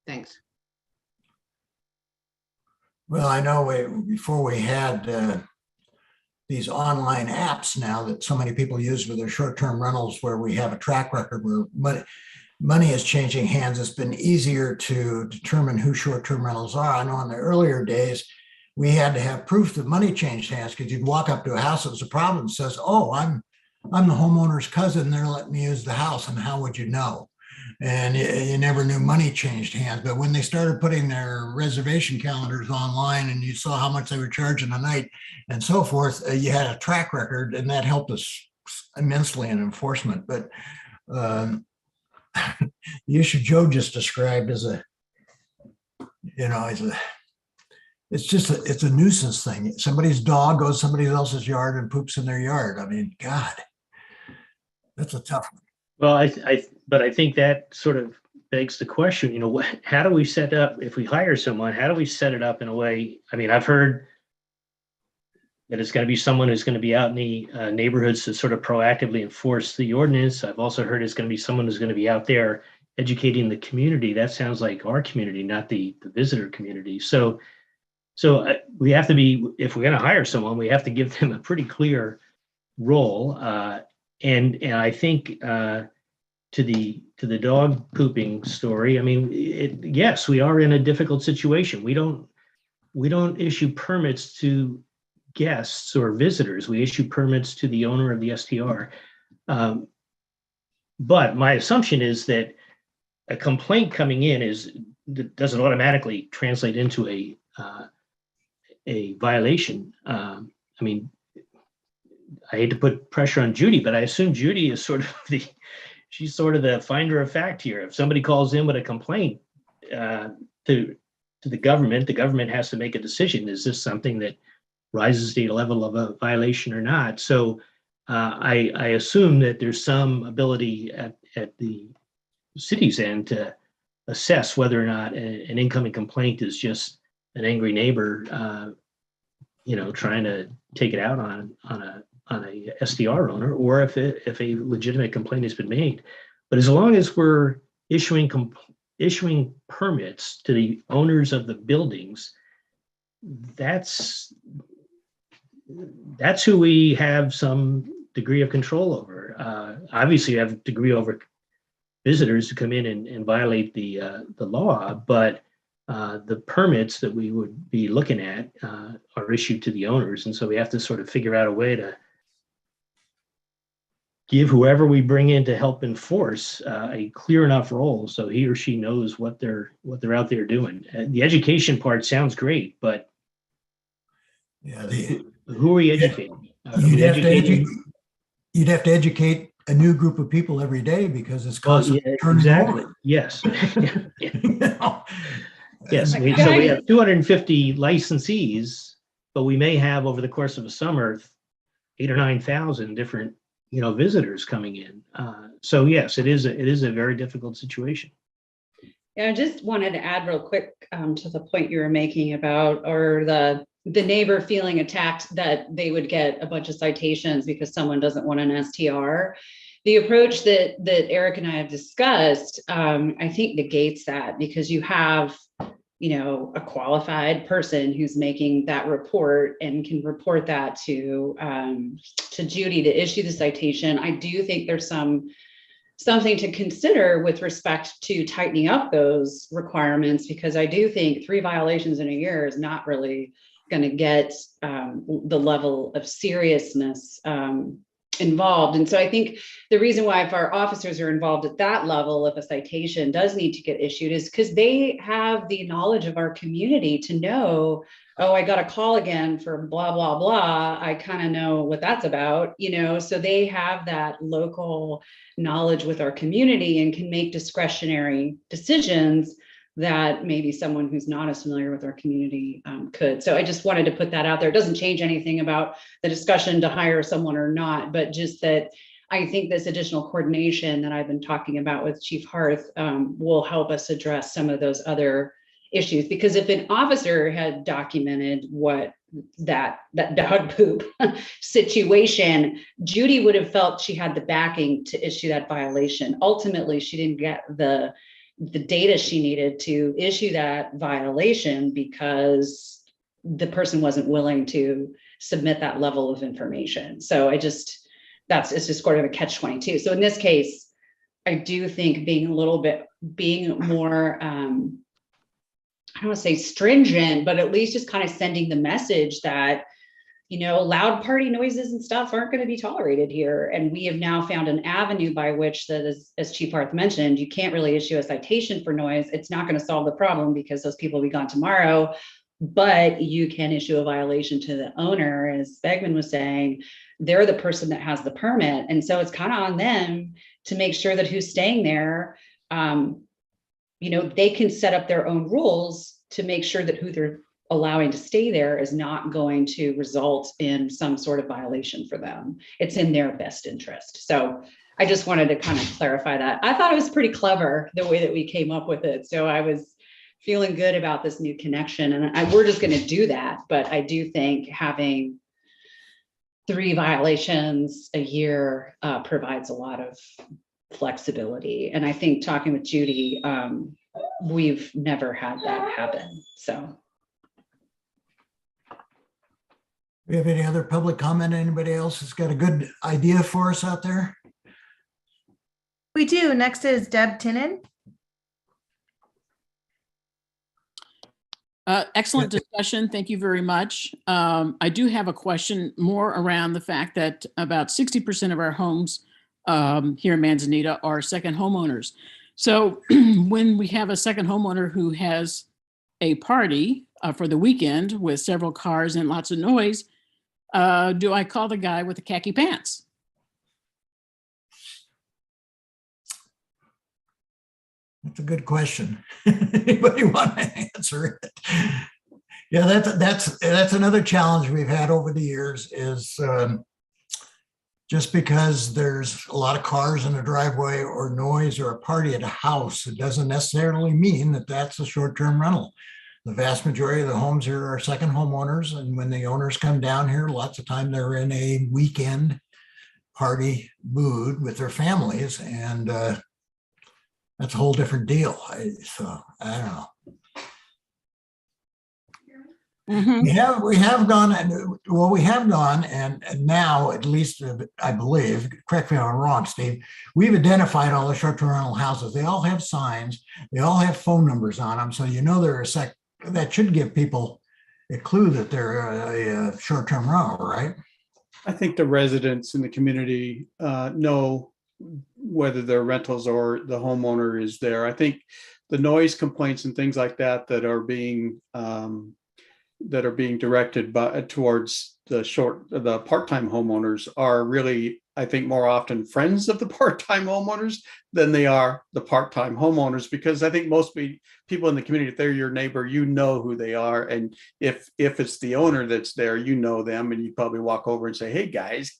Thanks. Well, I know before we had these online apps now that so many people use for their short-term rentals, where we have a track record where money is changing hands. It's been easier to determine who short-term rentals are. I know in the earlier days, we had to have proof that money changed hands, because you'd walk up to a house that was a problem and says, oh, I'm the homeowner's cousin, they're letting me use the house, and how would you know? And you never knew money changed hands. But when they started putting their reservation calendars online and you saw how much they were charging a night and so forth, you had a track record, and that helped us immensely in enforcement. But the issue Joe just described is it's a nuisance thing. Somebody's dog goes somebody else's yard and poops in their yard. I mean, God, that's a tough one. Well, but I think that sort of begs the question, how do we set up, if we hire someone, how do we set it up in a way? I mean, I've heard that it's going to be someone who's going to be out in the neighborhoods to sort of proactively enforce the ordinance. I've also heard it's going to be someone who's going to be out there educating the community. That sounds like our community, not the visitor community. So we have to be, if we're going to hire someone, we have to give them a pretty clear role. And I think to the dog pooping story, I mean, yes, we are in a difficult situation. We don't issue permits to guests or visitors. We issue permits to the owner of the STR. But my assumption is that a complaint coming in doesn't automatically translate into a violation. I mean, I hate to put pressure on Judy, but I assume Judy is she's sort of the finder of fact here. If somebody calls in with a complaint to the government has to make a decision. Is this something that rises to the level of a violation or not? So I assume that there's some ability at the city's end to assess whether or not an incoming complaint is just an angry neighbor, trying to take it out on a SDR owner, or if a legitimate complaint has been made. But as long as we're issuing permits to the owners of the buildings, that's who we have some degree of control over. Obviously, you have degree over visitors who come in and violate the law, but the permits that we would be looking at are issued to the owners. And so we have to sort of figure out a way to give whoever we bring in to help enforce a clear enough role so he or she knows what they're out there doing. The education part sounds great, but who are we educating? You'd have to educate a new group of people every day, because it's constantly turning exactly. over. Yes. Yes. So we Okay. have 250 licensees, but we may have over the course of a summer 8,000 or 9,000 different visitors coming in. So yes, it is a very difficult situation. Yeah, I just wanted to add real quick to the point you were making about, or the neighbor feeling attacked that they would get a bunch of citations because someone doesn't want an STR. The approach that Eric and I have discussed, I think negates that, because you have, a qualified person who's making that report and can report that to Judy to issue the citation. I do think there's something to consider with respect to tightening up those requirements, because I do think 3 violations in a year is not really going to get the level of seriousness involved. And so I think the reason why, if our officers are involved at that level, if a citation does need to get issued, is because they have the knowledge of our community to know, oh, I got a call again for blah, blah, blah. I kind of know what that's about, so they have that local knowledge with our community and can make discretionary decisions that maybe someone who's not as familiar with our community could. So I just wanted to put that out there. It doesn't change anything about the discussion to hire someone or not, but just that I think this additional coordination that I've been talking about with Chief Harth will help us address some of those other issues. Because if an officer had documented what that dog poop situation, Judy would have felt she had the backing to issue that violation. Ultimately, she didn't get the data she needed to issue that violation because the person wasn't willing to submit that level of information. So it's just sort of a catch-22. So in this case, I do think being more, I don't want to say stringent, but at least just kind of sending the message that, loud party noises and stuff aren't going to be tolerated here. And we have now found an avenue by which that, as Chief Harth mentioned, you can't really issue a citation for noise. It's not going to solve the problem because those people will be gone tomorrow, but you can issue a violation to the owner. As Begman was saying, they're the person that has the permit. And so it's kind of on them to make sure that who's staying there, they can set up their own rules to make sure that who they're allowing to stay there is not going to result in some sort of violation for them. It's in their best interest. So I just wanted to kind of clarify that. I thought it was pretty clever the way that we came up with it. So I was feeling good about this new connection, and we're just going to do that. But I do think having 3 violations a year provides a lot of flexibility. And I think talking with Judy, we've never had that happen. So. We have any other public comment? Anybody else has got a good idea for us out there? We do. Next is Deb Tinnen. Excellent discussion. Thank you very much. I do have a question more around the fact that about 60% of our homes here in Manzanita are second homeowners. So when we have a second homeowner who has a party for the weekend with several cars and lots of noise, do I call the guy with the khaki pants? That's a good question. Anybody want to answer it? Yeah, that's another challenge we've had over the years is just because there's a lot of cars in a driveway or noise or a party at a house, it doesn't necessarily mean that that's a short-term rental. The vast majority of the homes here are second homeowners. And when the owners come down here, lots of time they're in a weekend party mood with their families. And that's a whole different deal. So I don't know. Mm-hmm. We have gone, and now at least I believe, correct me if I'm wrong, Steve, we've identified all the short-term rental houses. They all have signs, they all have phone numbers on them. So they're that should give people a clue that they're a short-term rental, right? I think the residents in the community know whether they're rentals or the homeowner is there. I think the noise complaints and things like that are being directed towards the part-time homeowners are really, I think, more often friends of the part-time homeowners than they are the part-time homeowners, because I think most people in the community, if they're your neighbor, you know who they are. And if it's the owner that's there, you know them, and you probably walk over and say, hey guys,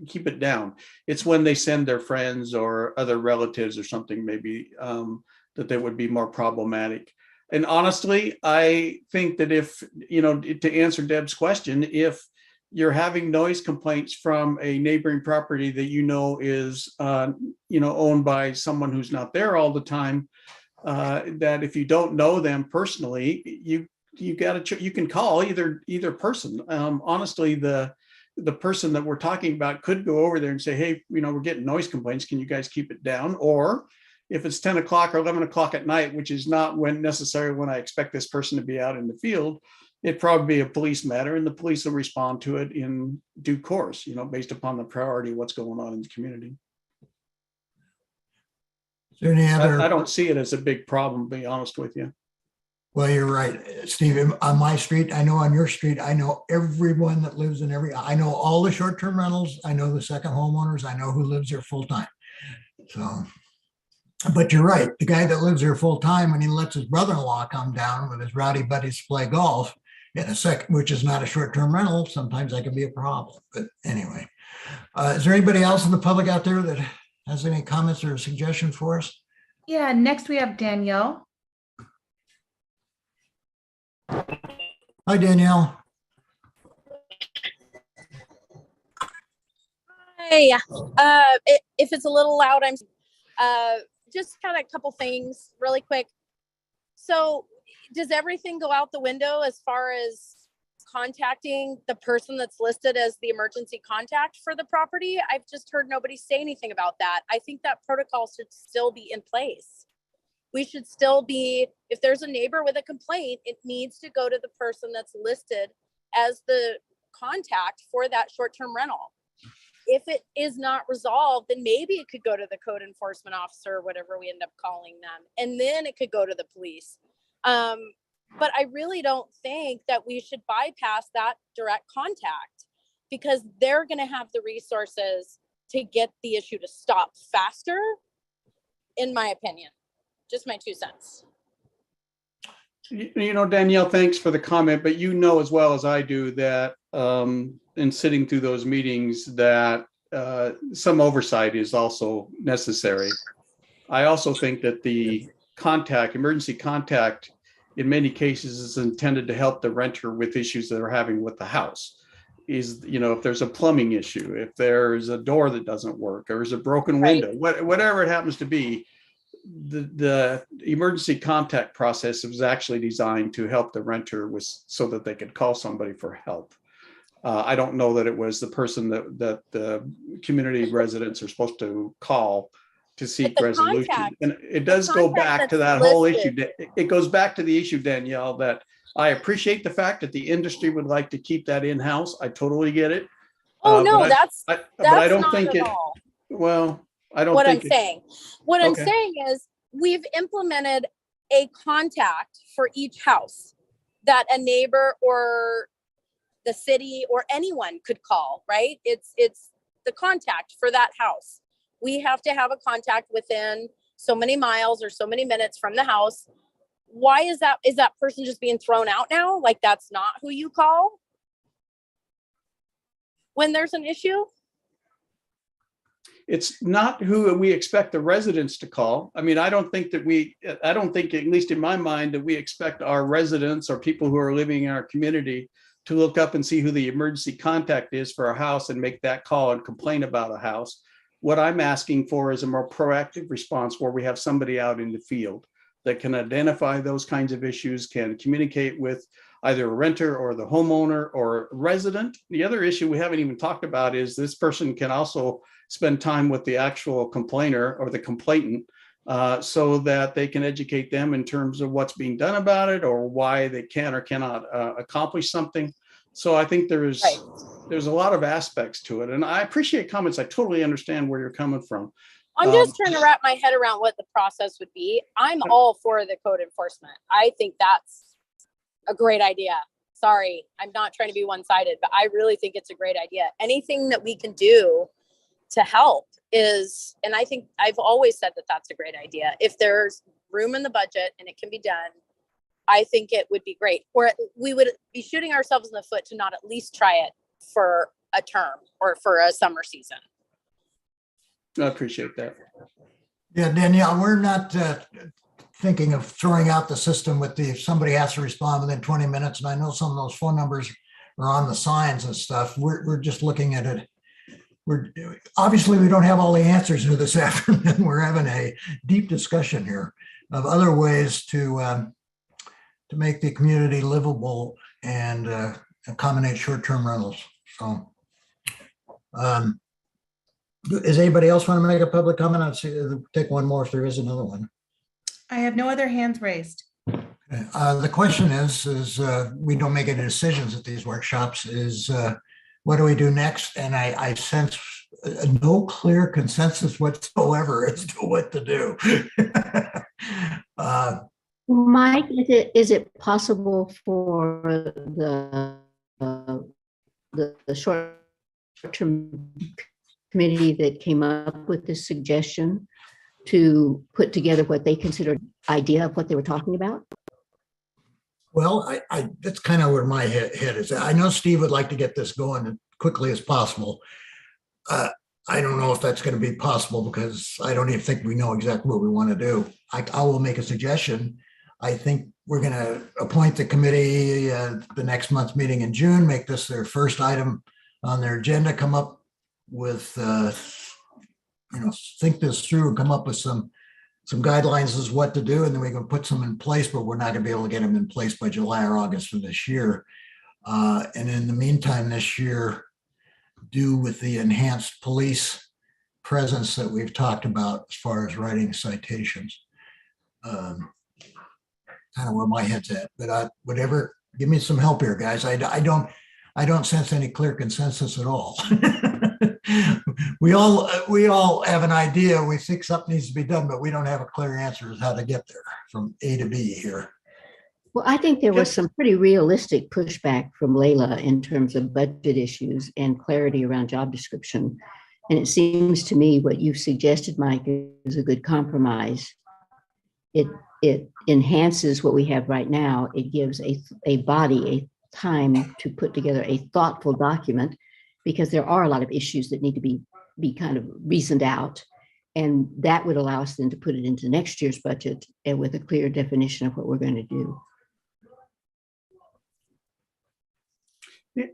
keep it down. It's when they send their friends or other relatives or something, maybe that they would be more problematic. And honestly, I think that if, to answer Deb's question, if you're having noise complaints from a neighboring property that is, owned by someone who's not there all the time, that if you don't know them personally, you can call either person. Honestly, the person that we're talking about could go over there and say, hey, we're getting noise complaints. Can you guys keep it down? Or if it's 10 o'clock or 11 o'clock at night, which is not necessarily when I expect this person to be out in the field, it'd probably be a police matter, and the police will respond to it in due course, based upon the priority of what's going on in the community. Is there any other? I don't see it as a big problem, to be honest with you. Well, you're right, Steve. On my street, I know on your street, I know everyone that lives in I know all the short-term rentals. I know the second homeowners. I know who lives there full-time. So, but you're right. The guy that lives there full-time, when he lets his brother-in-law come down with his rowdy buddies to play golf in a second, which is not a short-term rental, sometimes that can be a problem. But anyway, is there anybody else in the public out there that has any comments or suggestions for us? Yeah, next we have Danielle. Hi, Danielle. Hey, if it's a little loud, I'm just kind of a couple things really quick. So does everything go out the window as far as contacting the person that's listed as the emergency contact for the property? I've just heard nobody say anything about that. I think that protocol should still be in place. We should still be, if there's a neighbor with a complaint, it needs to go to the person that's listed as the contact for that short-term rental. If it is not resolved, then maybe it could go to the code enforcement officer, whatever we end up calling them, and then it could go to the police. But I really don't think that we should bypass that direct contact, because they're going to have the resources to get the issue to stop faster, in my opinion. Just my 2 cents. Danielle, thanks for the comment, but you know as well as I do that in sitting through those meetings that some oversight is also necessary. I also think that the emergency contact, in many cases is intended to help the renter with issues that they're having with the house. If there's a plumbing issue, if there's a door that doesn't work, or there's a broken window, whatever it happens to be, the emergency contact process was actually designed to help the renter so that they could call somebody for help. I don't know that it was the person that the community residents are supposed to call to seek resolution. And it does go back to that whole issue. It goes back to the issue, Danielle, that I appreciate the fact that the industry would like to keep that in-house. I totally get it. Oh, no, but I don't think it, well, I don't what think I'm saying. What I'm saying is we've implemented a contact for each house that a neighbor or the city or anyone could call, right? It's the contact for that house. We have to have a contact within so many miles or so many minutes from the house. Why is that person just being thrown out now? Like, that's not who you call when there's an issue? It's not who we expect the residents to call. I mean, I don't think, at least in my mind, that we expect our residents or people who are living in our community to look up and see who the emergency contact is for a house and make that call and complain about a house. What I'm asking for is a more proactive response where we have somebody out in the field that can identify those kinds of issues, can communicate with either a renter or the homeowner or resident. The other issue we haven't even talked about is this person can also spend time with the actual complainer or the complainant so that they can educate them in terms of what's being done about it or why they can or cannot accomplish something. So I think there's a lot of aspects to it. And I appreciate comments. I totally understand where you're coming from. I'm just trying to wrap my head around what the process would be. I'm all for the code enforcement. I think that's a great idea. Sorry, I'm not trying to be one-sided, but I really think it's a great idea. Anything that we can do to help is, and I think I've always said that that's a great idea. If there's room in the budget and it can be done, I think it would be great. Or we would be shooting ourselves in the foot to not at least try it for a term or for a summer season. I appreciate that. Yeah, Danielle, we're not thinking of throwing out the system with if somebody has to respond within 20 minutes. And I know some of those phone numbers are on the signs and stuff. We're just looking at it. Obviously we don't have all the answers to this afternoon. We're having a deep discussion here of other ways to make the community livable and accommodate short-term rentals. So does anybody else want to make a public comment? I'll take one more if there is another one. I have no other hands raised. The question is we don't make any decisions at these workshops, what do we do next? And I sense no clear consensus whatsoever as to what to do. Mike, is it possible for the short-term committee that came up with this suggestion to put together what they considered idea of what they were talking about? Well, that's kind of where my head is. I know Steve would like to get this going as quickly as possible. I don't know if that's going to be possible because I don't even think we know exactly what we want to do. I will make a suggestion. I think we're going to appoint the committee the next month's meeting in June, make this their first item on their agenda, come up with, think this through and come up with some guidelines as what to do, and then we can put some in place, but we're not gonna be able to get them in place by July or August of this year. And in the meantime, this year, do with the enhanced police presence that we've talked about as far as writing citations. Kind of where my head's at, but whatever, give me some help here, guys. I don't sense any clear consensus at all. We all have an idea. We think something needs to be done, but we don't have a clear answer as how to get there from A to B here. Well, I think there was some pretty realistic pushback from Layla in terms of budget issues and clarity around job description. And it seems to me what you've suggested, Mike, is a good compromise. It enhances what we have right now. It gives a body, a time to put together a thoughtful document, because there are a lot of issues that need to be kind of reasoned out. And that would allow us then to put it into next year's budget and with a clear definition of what we're going to do.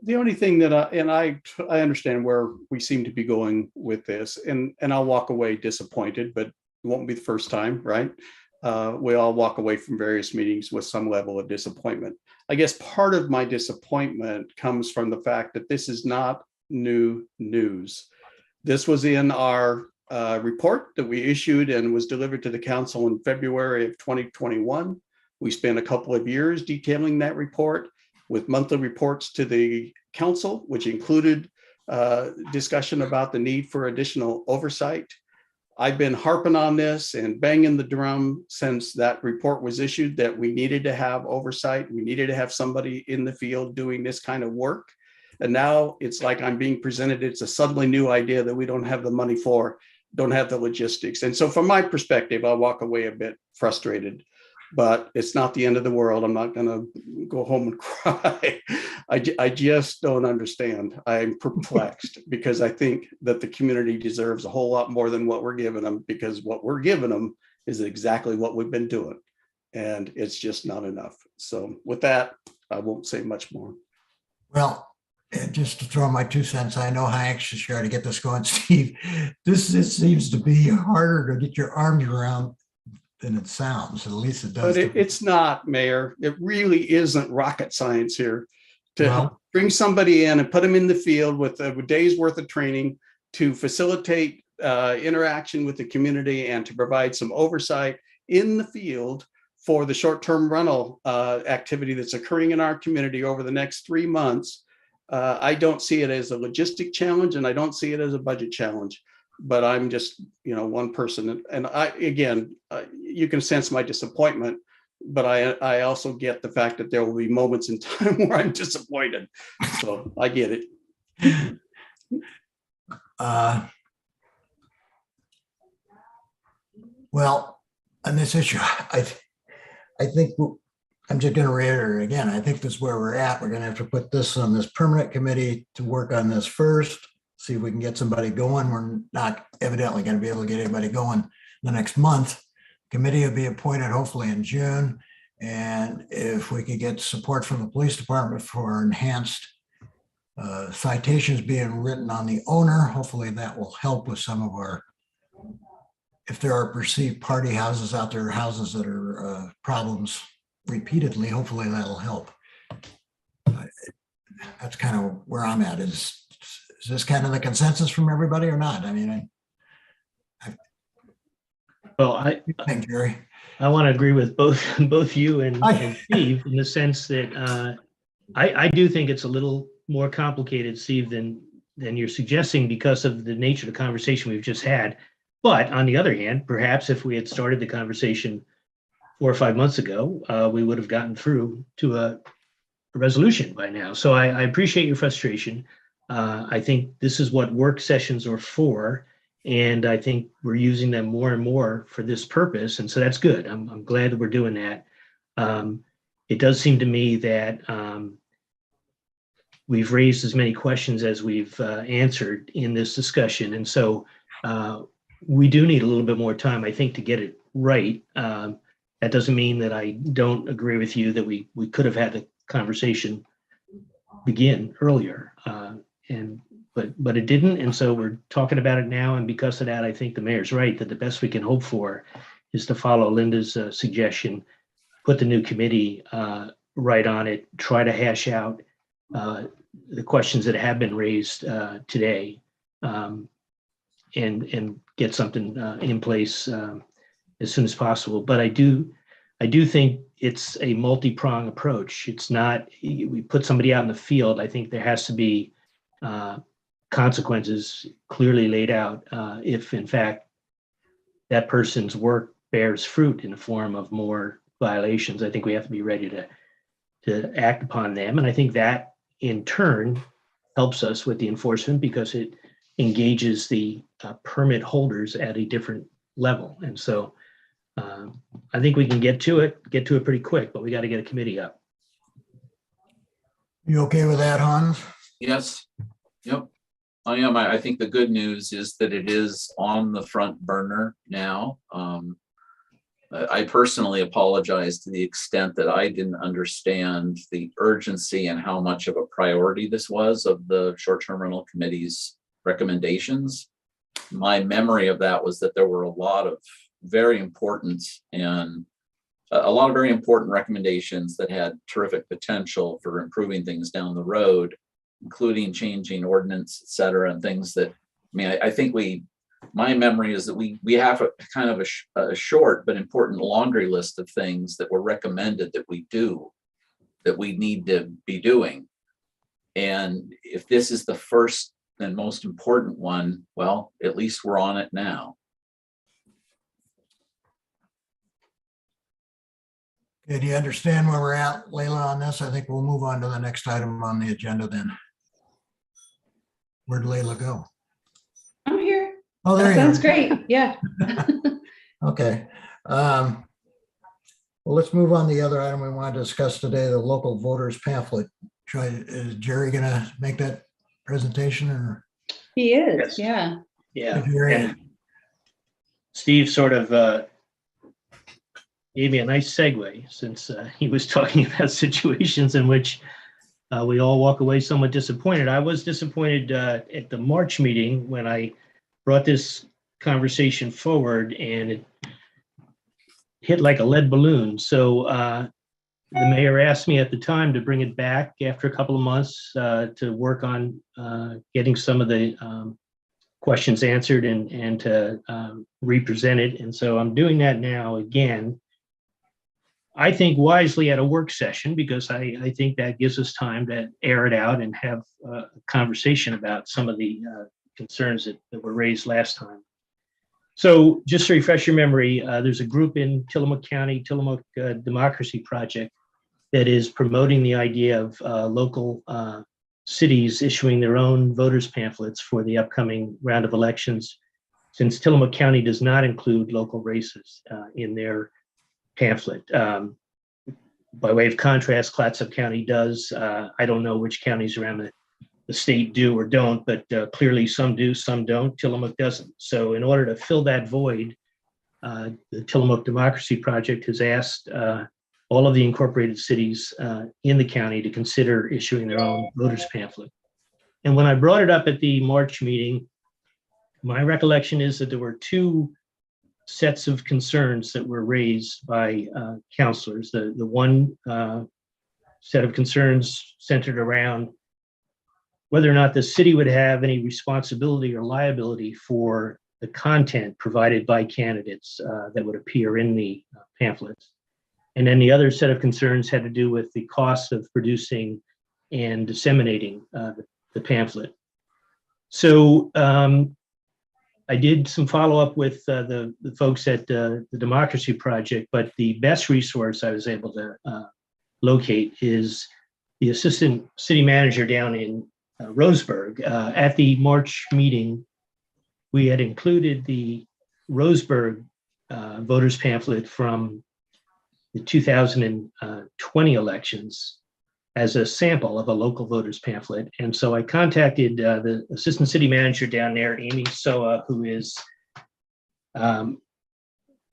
The only thing that I understand where we seem to be going with this, and I'll walk away disappointed, but it won't be the first time, right? We all walk away from various meetings with some level of disappointment. I guess part of my disappointment comes from the fact that this is not new news. This was in our report that we issued and was delivered to the council in February of 2021. We spent a couple of years detailing that report with monthly reports to the council, which included discussion about the need for additional oversight. I've been harping on this and banging the drum since that report was issued that we needed to have oversight. We needed to have somebody in the field doing this kind of work. And now it's like I'm being presented, it's a suddenly new idea that we don't have the money for, don't have the logistics. And so from my perspective, I walk away a bit frustrated, but it's not the end of the world. I'm not gonna go home and cry. I just don't understand. I'm perplexed because I think that the community deserves a whole lot more than what we're giving them, because what we're giving them is exactly what we've been doing. And it's just not enough. So with that, I won't say much more. Well, and just to throw my 2 cents, I know how anxious you are to get this going, Steve. This seems to be harder to get your arms around than it sounds. At least it does. But it's not, Mayor. It really isn't rocket science here to bring somebody in and put them in the field with a day's worth of training to facilitate interaction with the community and to provide some oversight in the field for the short-term rental activity that's occurring in our community over the next 3 months. I don't see it as a logistic challenge, and I don't see it as a budget challenge. But I'm just, one person, and you can sense my disappointment. But I also get the fact that there will be moments in time where I'm disappointed. So I get it. Well, on this issue, I think I'm just going to reiterate again. I think this is where we're at. We're going to have to put this on this permanent committee to work on this first. See if we can get somebody going. We're not evidently going to be able to get anybody going the next month. Committee will be appointed hopefully in June. And if we could get support from the police department for enhanced citations being written on the owner, hopefully that will help with some of our, if there are perceived party houses out there, houses that are problems repeatedly, hopefully that'll help. That's kind of where I'm at. Is this kind of the consensus from everybody or not? I mean, Well, thank Gary. I want to agree with both you and Steve in the sense that I do think it's a little more complicated, Steve, than you're suggesting because of the nature of the conversation we've just had. But on the other hand, perhaps if we had started the conversation 4 or 5 months ago, we would have gotten through to a resolution by now. So I appreciate your frustration. I think this is what work sessions are for. And I think we're using them more and more for this purpose. And so that's good. I'm glad that we're doing that. It does seem to me that we've raised as many questions as we've answered in this discussion. And so we do need a little bit more time, I think, to get it right. That doesn't mean that I don't agree with you that we could have had the conversation begin earlier. but it didn't. And so we're talking about it now. And because of that, I think the mayor's right that the best we can hope for is to follow Linda's suggestion, put the new committee right on it, try to hash out the questions that have been raised today, and get something in place as soon as possible. But I do think it's a multi-pronged approach. It's not, we put somebody out in the field. I think there has to be consequences clearly laid out if in fact that person's work bears fruit in the form of more violations. I think we have to be ready to act upon them. And I think that in turn helps us with the enforcement because it engages the permit holders at a different level. And so I think we can get to it pretty quick, but we got to get a committee up. You okay with that, Hans? Yes, yep, I am. I think the good news is that it is on the front burner now. I personally apologize to the extent that I didn't understand the urgency and how much of a priority this was of the short-term rental committee's recommendations. My memory of that was that there were a lot of very important recommendations that had terrific potential for improving things down the road, including changing ordinance, et cetera, and things that, I mean, I think my memory is that we have a kind of a short but important laundry list of things that were recommended that we do, that we need to be doing. And if this is the first and most important one, well, at least we're on it now. Okay, do you understand where we're at, Layla, on this? I think we'll move on to the next item on the agenda then. Where'd Layla go? I'm here. Oh, there That you are. sounds great. Yeah. Okay. Well, let's move on to the other item we want to discuss today, the local voters pamphlet. Is Jerry going to make that presentation or? He is. Yes. Yeah. Yeah. Jerry? And Steve sort of gave me a nice segue since he was talking about situations in which we all walk away somewhat disappointed. I was disappointed at the March meeting when I brought this conversation forward and it hit like a lead balloon. So the mayor asked me at the time to bring it back after a couple of months to work on getting some of the questions answered and to represent it. And so I'm doing that now again. I think wisely at a work session, because I think that gives us time to air it out and have a conversation about some of the concerns that were raised last time. So just to refresh your memory, there's a group in Tillamook County, Tillamook Democracy Project, that is promoting the idea of local cities issuing their own voters pamphlets for the upcoming round of elections, since Tillamook County does not include local races in their pamphlet. By way of contrast, Clatsop County does. I don't know which counties around the state do or don't, but clearly some do, some don't. Tillamook doesn't. So in order to fill that void, the Tillamook Democracy Project has asked all of the incorporated cities in the county to consider issuing their own voters pamphlet. And when I brought it up at the March meeting, my recollection is that there were two sets of concerns that were raised by counselors. The one set of concerns centered around whether or not the city would have any responsibility or liability for the content provided by candidates that would appear in the pamphlets. And then the other set of concerns had to do with the cost of producing and disseminating the pamphlet. So I did some follow-up with the folks at the Democracy Project, but the best resource I was able to locate is the assistant city manager down in Roseburg. At the March meeting, we had included the Roseburg voters pamphlet from the 2020 elections as a sample of a local voters pamphlet. And so I contacted the assistant city manager down there, Amy Soa, who is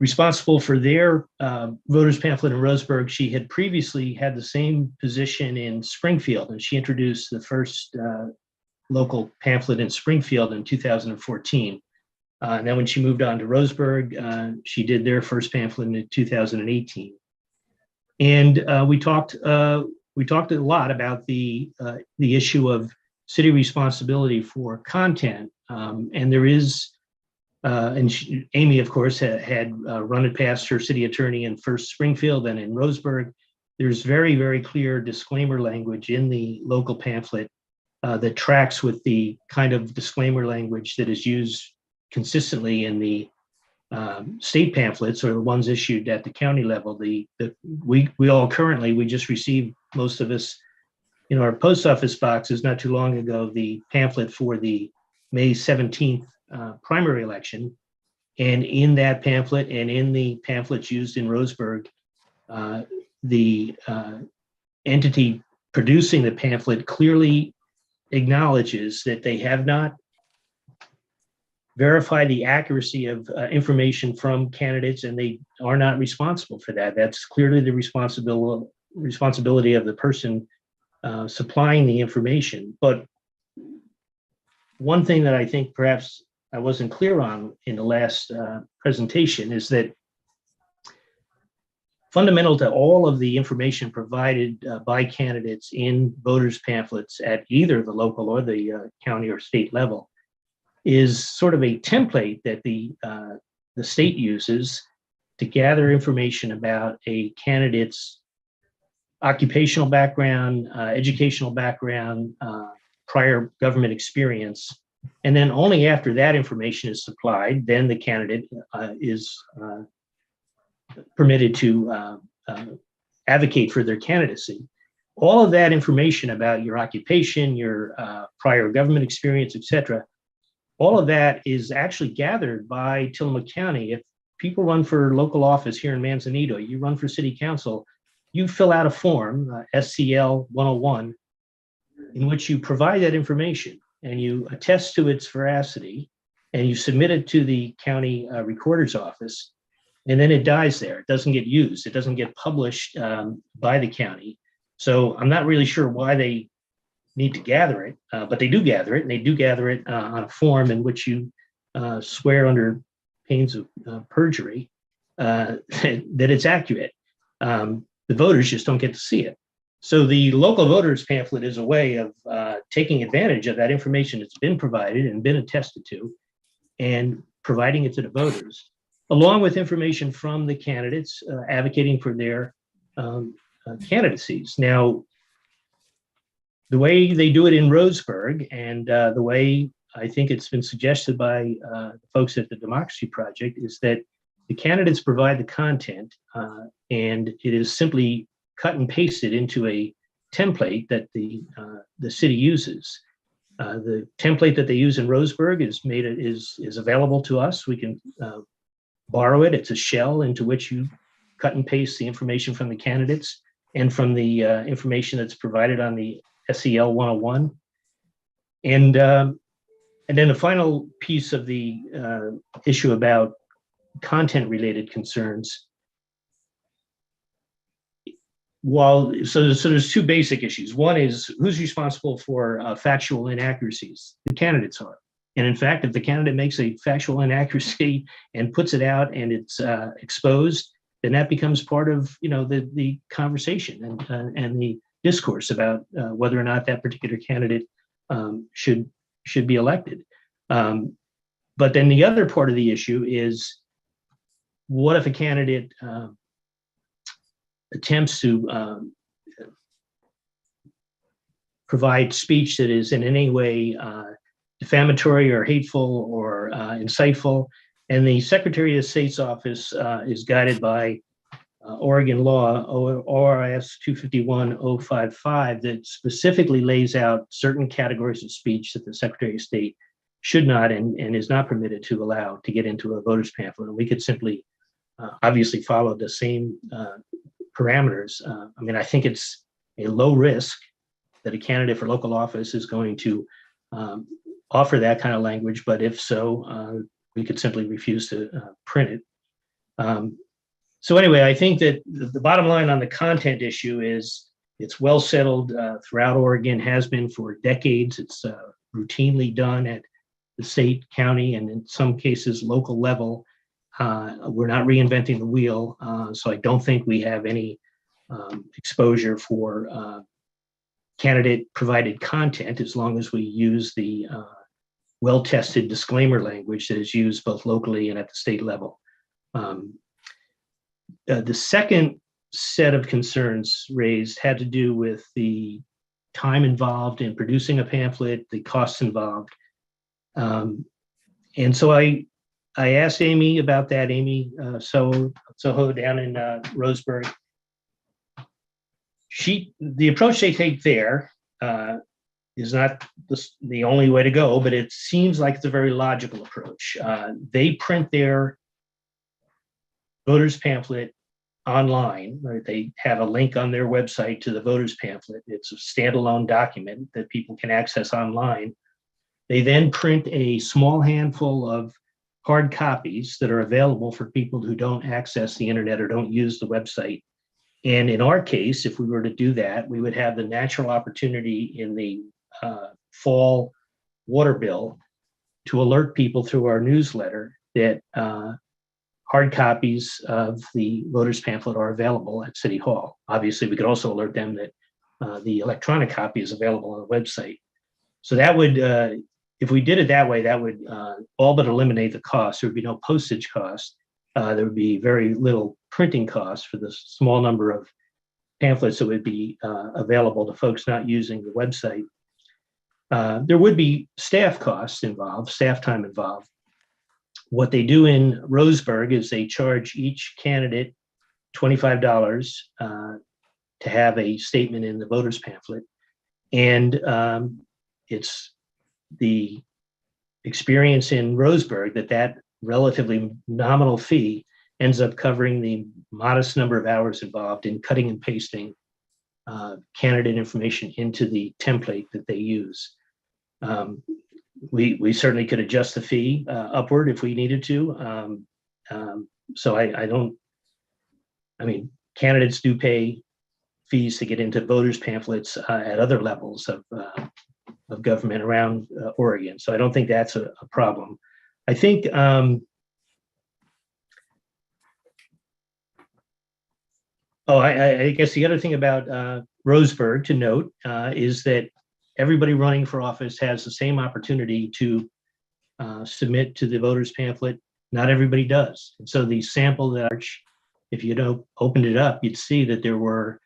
responsible for their voters pamphlet in Roseburg. She had previously had the same position in Springfield, and she introduced the first local pamphlet in Springfield in 2014. And then when she moved on to Roseburg, she did their first pamphlet in 2018. And we talked a lot about the issue of city responsibility for content. And there is, Amy, of course, had run it past her city attorney in first Springfield and in Roseburg. There's very, very clear disclaimer language in the local pamphlet that tracks with the kind of disclaimer language that is used consistently in the state pamphlets or the ones issued at the county level. We all currently, we just received, most of us, in our post office boxes not too long ago, the pamphlet for the May 17th primary election. And in that pamphlet and in the pamphlets used in Roseburg, the entity producing the pamphlet clearly acknowledges that they have not verified the accuracy of information from candidates, and they are not responsible for that. That's clearly the responsibility of the person supplying the information. But one thing that I think perhaps I wasn't clear on in the last presentation is that fundamental to all of the information provided by candidates in voters' pamphlets at either the local or the county or state level is sort of a template that the state uses to gather information about a candidate's occupational background, educational background, prior government experience. And then only after that information is supplied, then the candidate is permitted to advocate for their candidacy. All of that information about your occupation, your prior government experience, et cetera, all of that is actually gathered by Tillamook County. If people run for local office here in Manzanita, you run for city council, you fill out a form, SCL 101, in which you provide that information and you attest to its veracity and you submit it to the county recorder's office. And then it dies there. It doesn't get used. It doesn't get published by the county. So I'm not really sure why they need to gather it, but they do gather it, and they do gather it on a form in which you swear under pains of perjury that it's accurate. The voters just don't get to see it. So the local voters pamphlet is a way of taking advantage of that information that's been provided and been attested to and providing it to the voters, along with information from the candidates advocating for their candidacies. Now, the way they do it in Roseburg and the way I think it's been suggested by folks at the Democracy Project is that the candidates provide the content and it is simply cut and pasted into a template that the city uses. The template that they use in Roseburg is available to us. We can borrow it. It's a shell into which you cut and paste the information from the candidates and from the information that's provided on the SEL 101. And then the final piece of the issue about content related concerns. So there's two basic issues. One is who's responsible for factual inaccuracies? The candidates are. And in fact, if the candidate makes a factual inaccuracy and puts it out and it's exposed, then that becomes part of the conversation and the discourse about whether or not that particular candidate should be elected. But then the other part of the issue is, what if a candidate attempts to provide speech that is in any way defamatory or hateful or insightful, and the Secretary of State's office is guided by Oregon law, ORS 251-055, that specifically lays out certain categories of speech that the Secretary of State should not and is not permitted to allow to get into a voter's pamphlet. And we could simply obviously follow the same parameters. I mean, I think it's a low risk that a candidate for local office is going to offer that kind of language, but if so, we could simply refuse to print it. So anyway, I think that the bottom line on the content issue is It's well settled throughout Oregon, has been for decades. It's routinely done at the state, county, and in some cases, local level. We're not reinventing the wheel, so I don't think we have any exposure for candidate-provided content as long as we use the well-tested disclaimer language that is used both locally and at the state level. The second set of concerns raised had to do with the time involved in producing a pamphlet, the costs involved. And so I asked Amy about that, Amy Soho down in Roseburg. The approach they take there is not the only way to go, but it seems like it's a very logical approach. They print their voters pamphlet online, right? They have a link on their website to the voters pamphlet. It's a standalone document that people can access online. They then print a small handful of hard copies that are available for people who don't access the internet or don't use the website. And in our case, if we were to do that, we would have the natural opportunity in the fall water bill to alert people through our newsletter that hard copies of the voters pamphlet are available at City Hall. Obviously, we could also alert them that the electronic copy is available on the website. So that would, if we did it that way, that would all but eliminate the cost. There would be no postage cost. There would be very little printing costs for the small number of pamphlets that would be available to folks not using the website. There would be staff costs involved, staff time involved. What they do in Roseburg is they charge each candidate $25 to have a statement in the voters pamphlet. And it's the experience in Roseburg that relatively nominal fee ends up covering the modest number of hours involved in cutting and pasting candidate information into the template that they use. We certainly could adjust the fee upward if we needed to. So I mean, candidates do pay fees to get into voters pamphlets at other levels of government around Oregon. So I don't think that's a problem. I think I guess the other thing about Roseburg to note is that everybody running for office has the same opportunity to submit to the voters pamphlet. Not everybody does. And so the sample that if you opened it up, you'd see that there were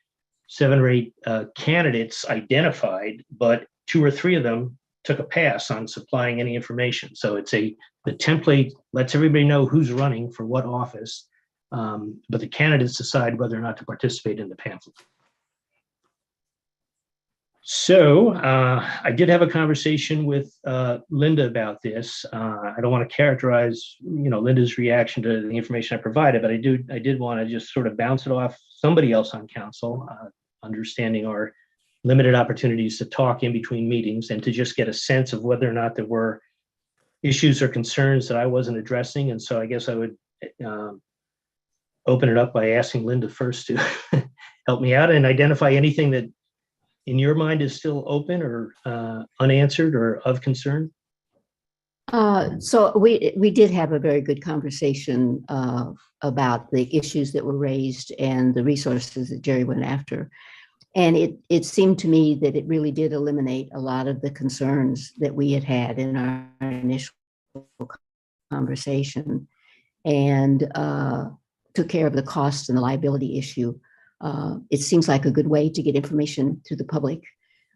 7 or 8 candidates identified, but 2 or 3 of them took a pass on supplying any information. So the template lets everybody know who's running for what office, but the candidates decide whether or not to participate in the pamphlet. So I did have a conversation with Linda about this. I don't want to characterize, Linda's reaction to the information I provided, but I did want to just sort of bounce it off somebody else on council, understanding our limited opportunities to talk in between meetings and to just get a sense of whether or not there were issues or concerns that I wasn't addressing. And so I guess I would open it up by asking Linda first to help me out and identify anything that in your mind is still open or unanswered or of concern. So we did have a very good conversation about the issues that were raised and the resources that Jerry went after. And it seemed to me that it really did eliminate a lot of the concerns that we had in our initial conversation and took care of the cost and the liability issue. It seems like a good way to get information to the public.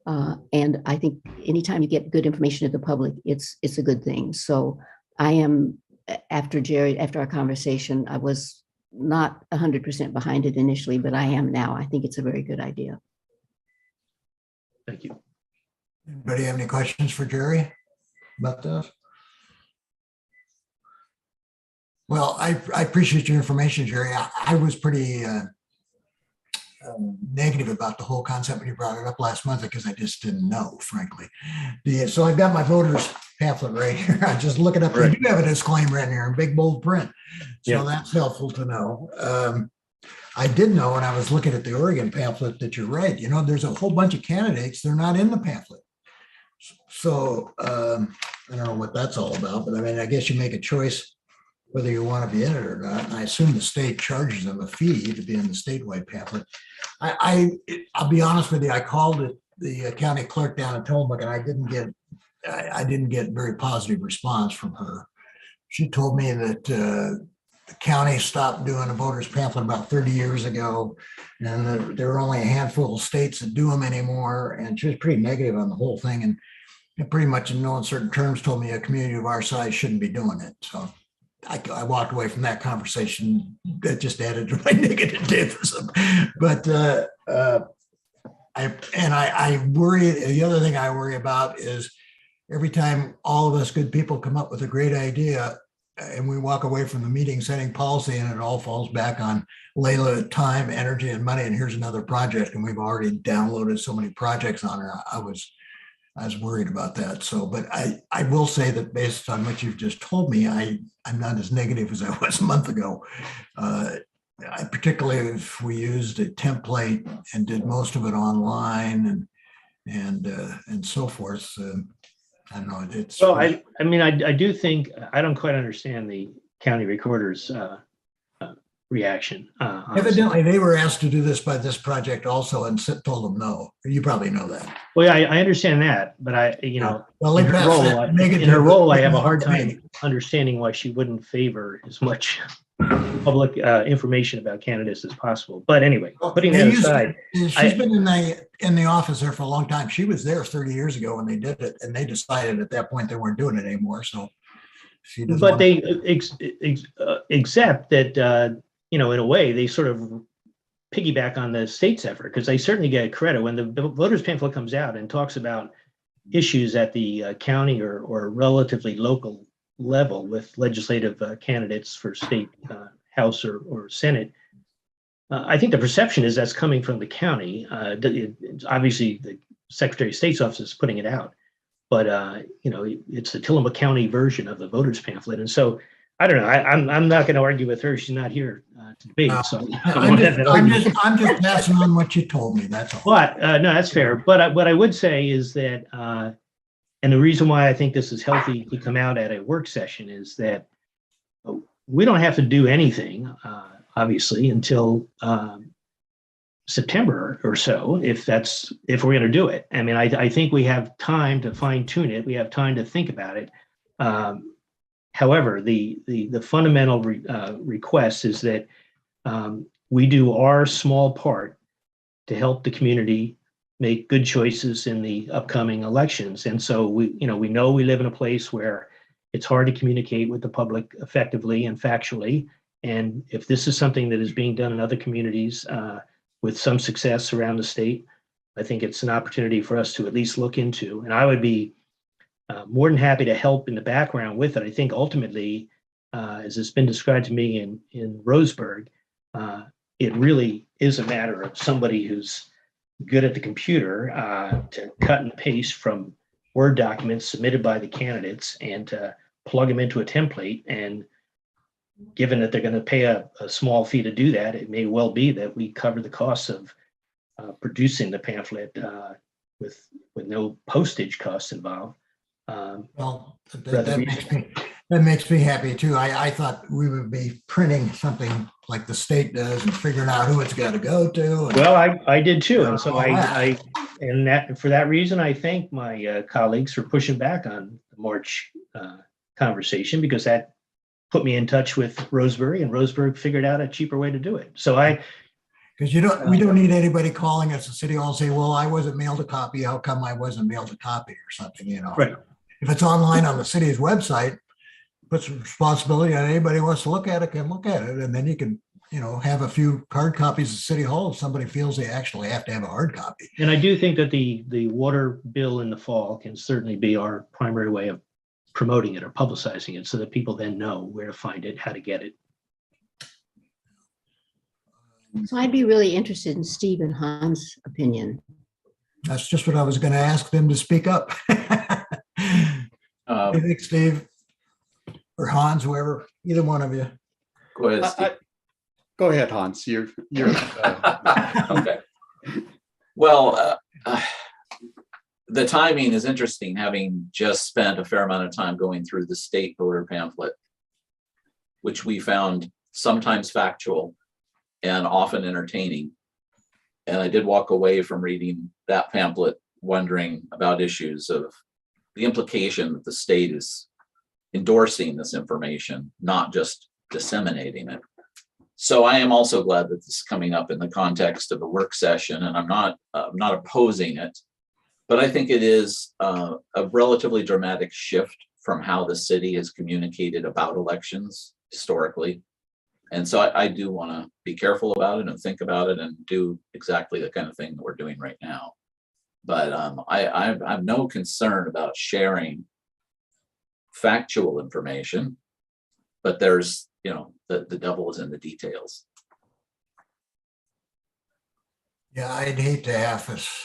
And I think anytime you get good information to the public, it's a good thing. So I am, after our conversation, I was not 100% behind it initially, but I am now. I think it's a very good idea. Thank you. Anybody have any questions for Jerry about this? Well, I appreciate your information, Jerry. I was pretty negative about the whole concept when you brought it up last month because I just didn't know, frankly. So I've got my voters pamphlet right here. I just look it up. Right. They do have a disclaimer in here in big bold print. So that's helpful to know. I did know when I was looking at the Oregon pamphlet that you're right. You know, there's a whole bunch of candidates. They're not in the pamphlet. So I don't know what that's all about, but I mean, I guess you make a choice whether you want to be in it or not. And I assume the state charges them a fee to be in the statewide pamphlet. I'll be honest with you. I called the county clerk down in Tillamook, and I didn't get very positive response from her. She told me that the county stopped doing a voter's pamphlet about 30 years ago, and that there were only a handful of states that do them anymore. And she was pretty negative on the whole thing, and pretty much in no uncertain terms told me a community of our size shouldn't be doing it. So I walked away from that conversation. That just added to my negativism. But I worry. The other thing I worry about is every time all of us good people come up with a great idea and we walk away from the meeting setting policy, and it all falls back on Layla, time, energy, and money. And here's another project, and we've already downloaded so many projects on her. I was worried about that. So, but I will say that based on what you've just told me, I'm not as negative as I was a month ago. Particularly if we used a template and did most of it online and so forth. I don't know. It's Well, I mean, I do think I don't quite understand the county recorder's reaction. Honestly. Evidently, they were asked to do this by this project also, and told them no. You probably know that. Well, yeah, I understand that, but Well, in her role, I have a hard negative. time understanding why she wouldn't favor as much public information about candidates as possible. But anyway, putting that aside, she's been in the office there for a long time. She was there 30 years ago when they did it, and they decided at that point they weren't doing it anymore. So she doesn't. But they accept that in a way they sort of piggyback on the state's effort, because they certainly get credit when the voters pamphlet comes out and talks about issues at the county or relatively local level with legislative candidates for state House or Senate. I think the perception is that's coming from the county. Obviously, the Secretary of State's office is putting it out, but it's the Tillamook County version of the voters pamphlet. And so I don't know. I'm not going to argue with her. She's not here to debate. So I'm just passing on what you told me. That's all. But no, that's fair. But what I would say is that, and the reason why I think this is healthy to come out at a work session is that we don't have to do anything, obviously, until September or so, if we're going to do it. I mean, I think we have time to fine tune it. We have time to think about it. However, the fundamental request is that we do our small part to help the community make good choices in the upcoming elections. And so we know we live in a place where it's hard to communicate with the public effectively and factually. And if this is something that is being done in other communities with some success around the state, I think it's an opportunity for us to at least look into. And I would be more than happy to help in the background with it. I think ultimately, as it's been described to me in Roseburg, it really is a matter of somebody who's good at the computer to cut and paste from Word documents submitted by the candidates and to plug them into a template. And given that they're going to pay a small fee to do that, it may well be that we cover the costs of producing the pamphlet with no postage costs involved. Well, that makes me happy too. I thought we would be printing something like the state does and figuring out who it's got to go to. Well, I did too, and so for that reason, I thank my colleagues for pushing back on the March conversation, because that put me in touch with Roseburg, and Roseburg figured out a cheaper way to do it. So because we don't need anybody calling us at City Hall and say, well, I wasn't mailed a copy. How come I wasn't mailed a copy or something, Right. If it's online on the city's website, puts responsibility on anybody who wants to look at it, can look at it. And then you can, have a few hard copies at City Hall if somebody feels they actually have to have a hard copy. And I do think that the water bill in the fall can certainly be our primary way of promoting it or publicizing it, so that people then know where to find it, how to get it. So I'd be really interested in Steve and Hans' opinion. That's just what I was going to ask them to speak up. I think Steve or Hans, whoever, either one of you. Go ahead, Steve. Go ahead, Hans. You're Okay. Well, the timing is interesting, having just spent a fair amount of time going through the state voter pamphlet, which we found sometimes factual and often entertaining. And I did walk away from reading that pamphlet wondering about issues of the implication that the state is endorsing this information, not just disseminating it. So I am also glad that this is coming up in the context of a work session, and I'm not opposing it, but I think it is a relatively dramatic shift from how the city has communicated about elections historically. And so I do want to be careful about it and think about it and do exactly the kind of thing that we're doing right now. But I have no concern about sharing factual information, but there's, the devil is in the details. Yeah, I'd hate to have us.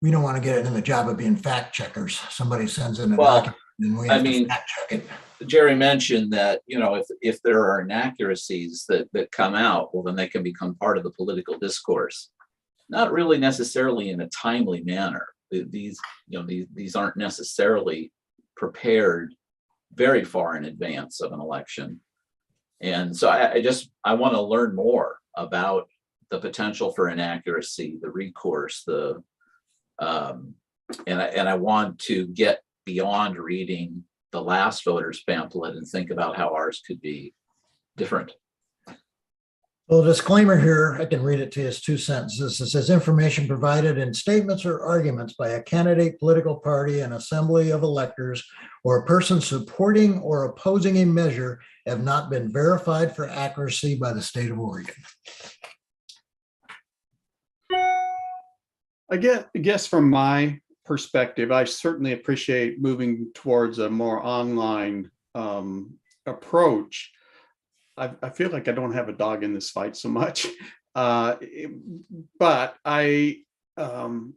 We don't want to get in the job of being fact checkers. Somebody sends in a document and we have to fact check it. Jerry mentioned that, if there are inaccuracies that come out, well, then they can become part of the political discourse. Not really necessarily in a timely manner. These aren't necessarily prepared very far in advance of an election. And so I want to learn more about the potential for inaccuracy, the recourse, and I want to get beyond reading the last voter's pamphlet and think about how ours could be different. Well, disclaimer here, I can read it to you. It's 2 sentences. It says information provided in statements or arguments by a candidate, political party, an assembly of electors, or a person supporting or opposing a measure have not been verified for accuracy by the state of Oregon. I guess from my perspective, I certainly appreciate moving towards a more online approach. I feel like I don't have a dog in this fight so much, but I kind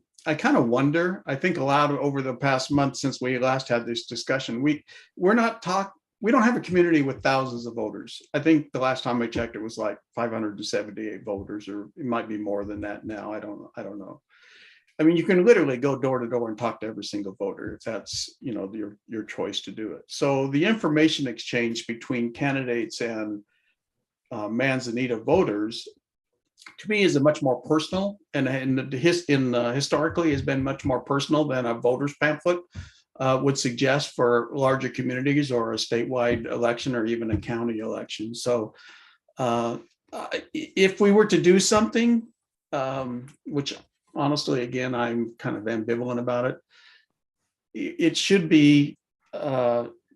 of wonder. I think a lot over the past month since we last had this discussion, we don't have a community with thousands of voters. I think the last time I checked, it was like 578 voters, or it might be more than that now. I don't know. I mean, you can literally go door to door and talk to every single voter if that's, your choice to do it. So the information exchange between candidates and Manzanita voters, to me, is a much more personal and historically has been much more personal than a voter's pamphlet would suggest for larger communities or a statewide election or even a county election. So if we were to do something, which honestly, again, I'm kind of ambivalent about it. It should be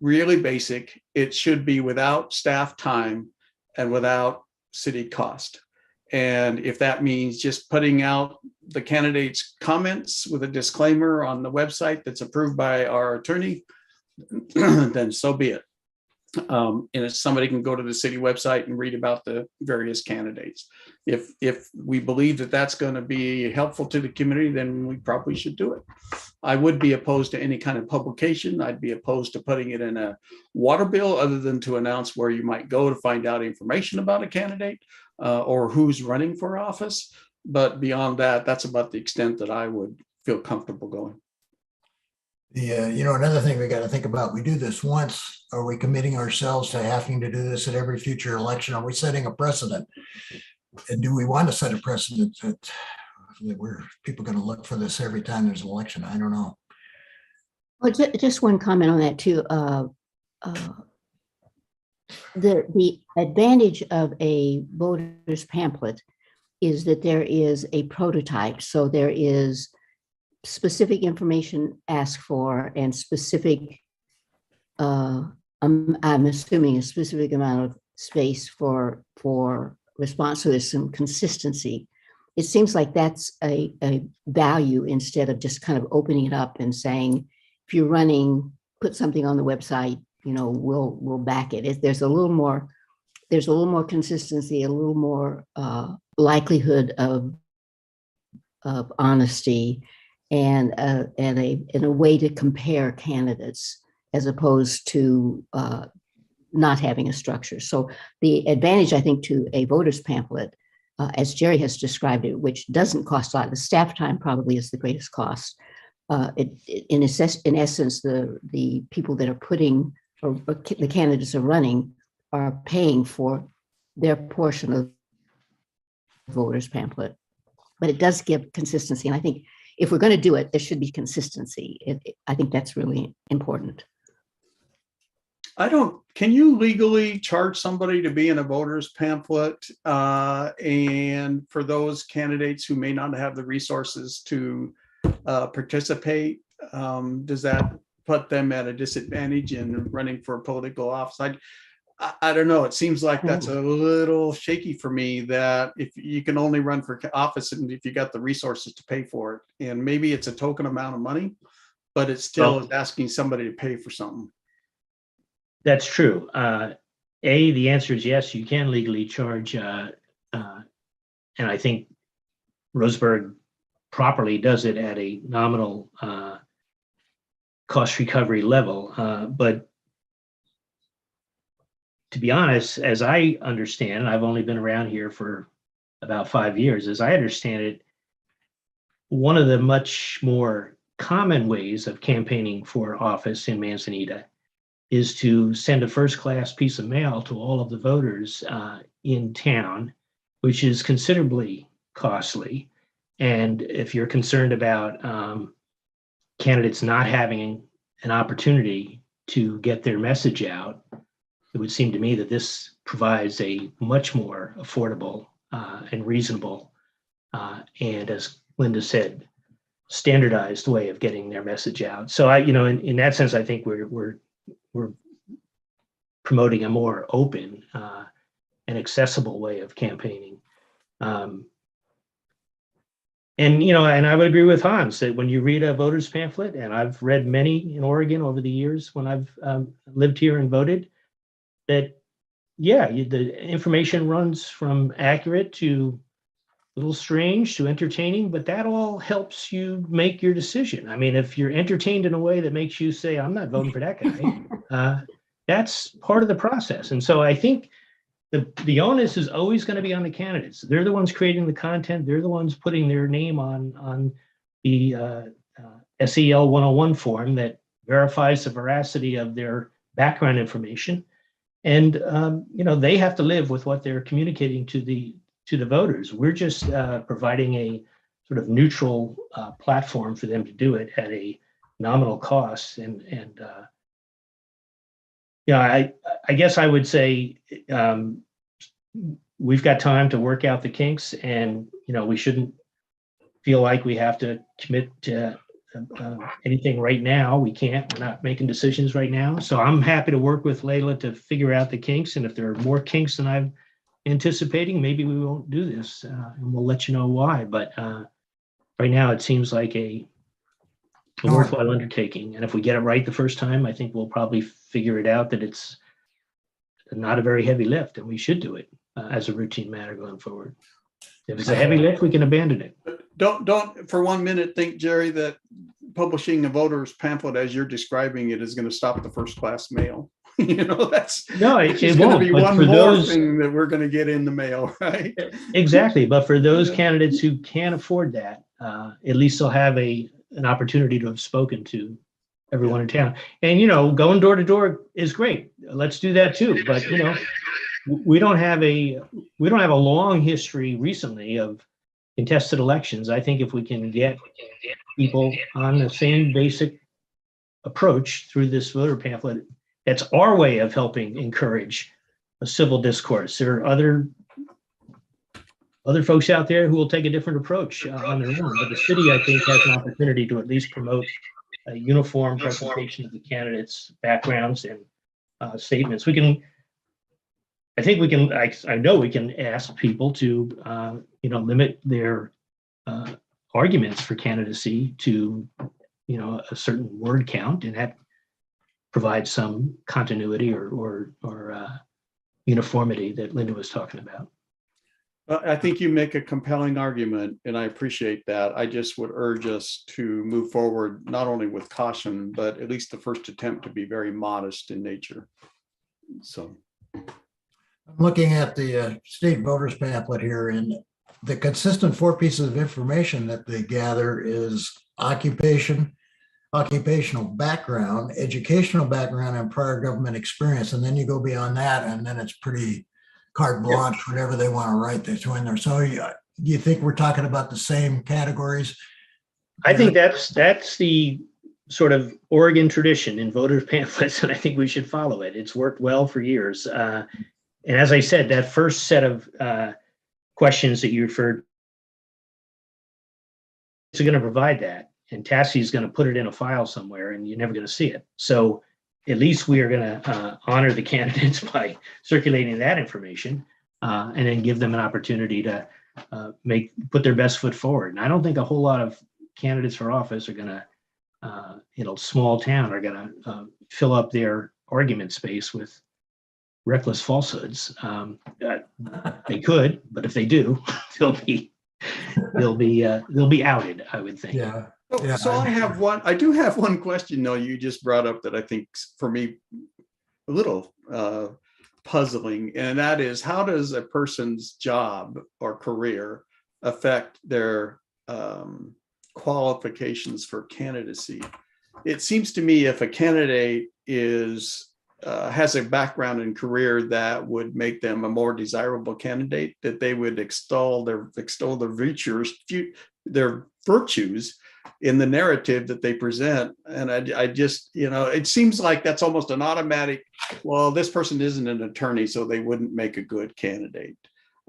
really basic. It should be without staff time and without city cost. And if that means just putting out the candidates' comments with a disclaimer on the website that's approved by our attorney, then so be it. And if somebody can go to the city website and read about the various candidates. If we believe that that's going to be helpful to the community, then we probably should do it. I would be opposed to any kind of publication. I'd be opposed to putting it in a water bill, other than to announce where you might go to find out information about a candidate or who's running for office. But beyond that, that's about the extent that I would feel comfortable going. Another thing we got to think about, we do this once. Are we committing ourselves to having to do this at every future election? Are we setting a precedent? And do we want to set a precedent that where people going to look for this every time there's an election? I don't know. Well, just one comment on that too. The advantage of a voter's pamphlet is that there is a prototype. So there is specific information asked for and specific, I'm assuming a specific amount of space for response. So there's some consistency. It seems like that's a value instead of just kind of opening it up and saying, if you're running, put something on the website, we'll back it. There's a little more consistency, a little more likelihood of honesty, and a way to compare candidates, as opposed to not having a structure. So the advantage, I think, to a voter's pamphlet, as Jerry has described it, which doesn't cost a lot, the staff time probably is the greatest cost. In essence, the people that are putting, or the candidates are running, are paying for their portion of the voter's pamphlet. But it does give consistency. And I think if we're going to do it, there should be consistency. I think that's really important. Can you legally charge somebody to be in a voter's pamphlet? And for those candidates who may not have the resources to participate, does that put them at a disadvantage in running for a political office? I don't know. It seems like that's a little shaky for me, that if you can only run for office and if you got the resources to pay for it, and maybe it's a token amount of money, but it still is asking somebody to pay for something. That's true. The answer is yes, you can legally charge, and I think Roseburg properly does it at a nominal cost recovery level. But to be honest, as I understand, I've only been around here for about 5 years, as I understand it, one of the much more common ways of campaigning for office in Manzanita is to send a first-class piece of mail to all of the voters in town, which is considerably costly. And if you're concerned about candidates not having an opportunity to get their message out, it would seem to me that this provides a much more affordable and reasonable, and as Linda said, standardized way of getting their message out. So in that sense, I think we're promoting a more open and accessible way of campaigning. And I would agree with Hans that when you read a voter's pamphlet, and I've read many in Oregon over the years when I've lived here and voted, that the information runs from accurate to a little strange to entertaining, but that all helps you make your decision. I mean, if you're entertained in a way that makes you say, I'm not voting for that guy, that's part of the process. And so I think the onus is always going to be on the candidates. They're the ones creating the content. They're the ones putting their name on the SEL 101 form that verifies the veracity of their background information. And they have to live with what they're communicating to the voters. We're just providing a sort of neutral platform for them to do it at a nominal cost. And I guess I would say we've got time to work out the kinks, and we shouldn't feel like we have to commit to anything right now. We can't. We're not making decisions right now. So I'm happy to work with Layla to figure out the kinks. And if there are more kinks than I'm anticipating, maybe we won't do this, and we'll let you know why. But right now, it seems like a worthwhile undertaking. And if we get it right the first time, I think we'll probably figure it out that it's not a very heavy lift, and we should do it as a routine matter going forward. If it's a heavy lift, we can abandon it. Don't for 1 minute think, Jerry, that publishing a voter's pamphlet as you're describing it is going to stop the first class mail. That's it going to won't. be But one for more those, thing that we're going to get in the mail, right? exactly. But for those candidates who can't afford that, at least they'll have an opportunity to have spoken to everyone in town. And going door to door is great. Let's do that too. But we don't have a long history recently of contested elections. I think if we can get people on the same basic approach through this voter pamphlet, that's our way of helping encourage a civil discourse. There are other folks out there who will take a different approach on their own, but the city, I think, has an opportunity to at least promote a uniform presentation of the candidates' backgrounds and statements. I know we can ask people to, limit their arguments for candidacy to, a certain word count, and that provides some continuity or uniformity that Linda was talking about. I think you make a compelling argument, and I appreciate that. I just would urge us to move forward, not only with caution, but at least the first attempt to be very modest in nature. So, I'm looking at the state voters pamphlet here, and the consistent four pieces of information that they gather is occupation, occupational background, educational background, and prior government experience. And then you go beyond that, and then it's pretty carte blanche, whatever they want to write, they throw in there. So do you think we're talking about the same categories? I think that's the sort of Oregon tradition in voters pamphlets, and I think we should follow it. It's worked well for years. And as I said, that first set of questions that you referred, it's going to provide that, and TASI is going to put it in a file somewhere, and you're never going to see it. So at least we are going to honor the candidates by circulating that information, and then give them an opportunity to put their best foot forward. And I don't think a whole lot of candidates for office are going to, small town, are going to fill up their argument space with reckless falsehoods. They could, but if they do, they'll be outed, I would think. Yeah. so I do have one question though you just brought up that I think for me a little puzzling, and that is, how does a person's job or career affect their qualifications for candidacy? It seems to me if a candidate has a background and career that would make them a more desirable candidate, that they would extol their virtues in the narrative that they present. And I just, it seems like that's almost an automatic, well, this person isn't an attorney, so they wouldn't make a good candidate.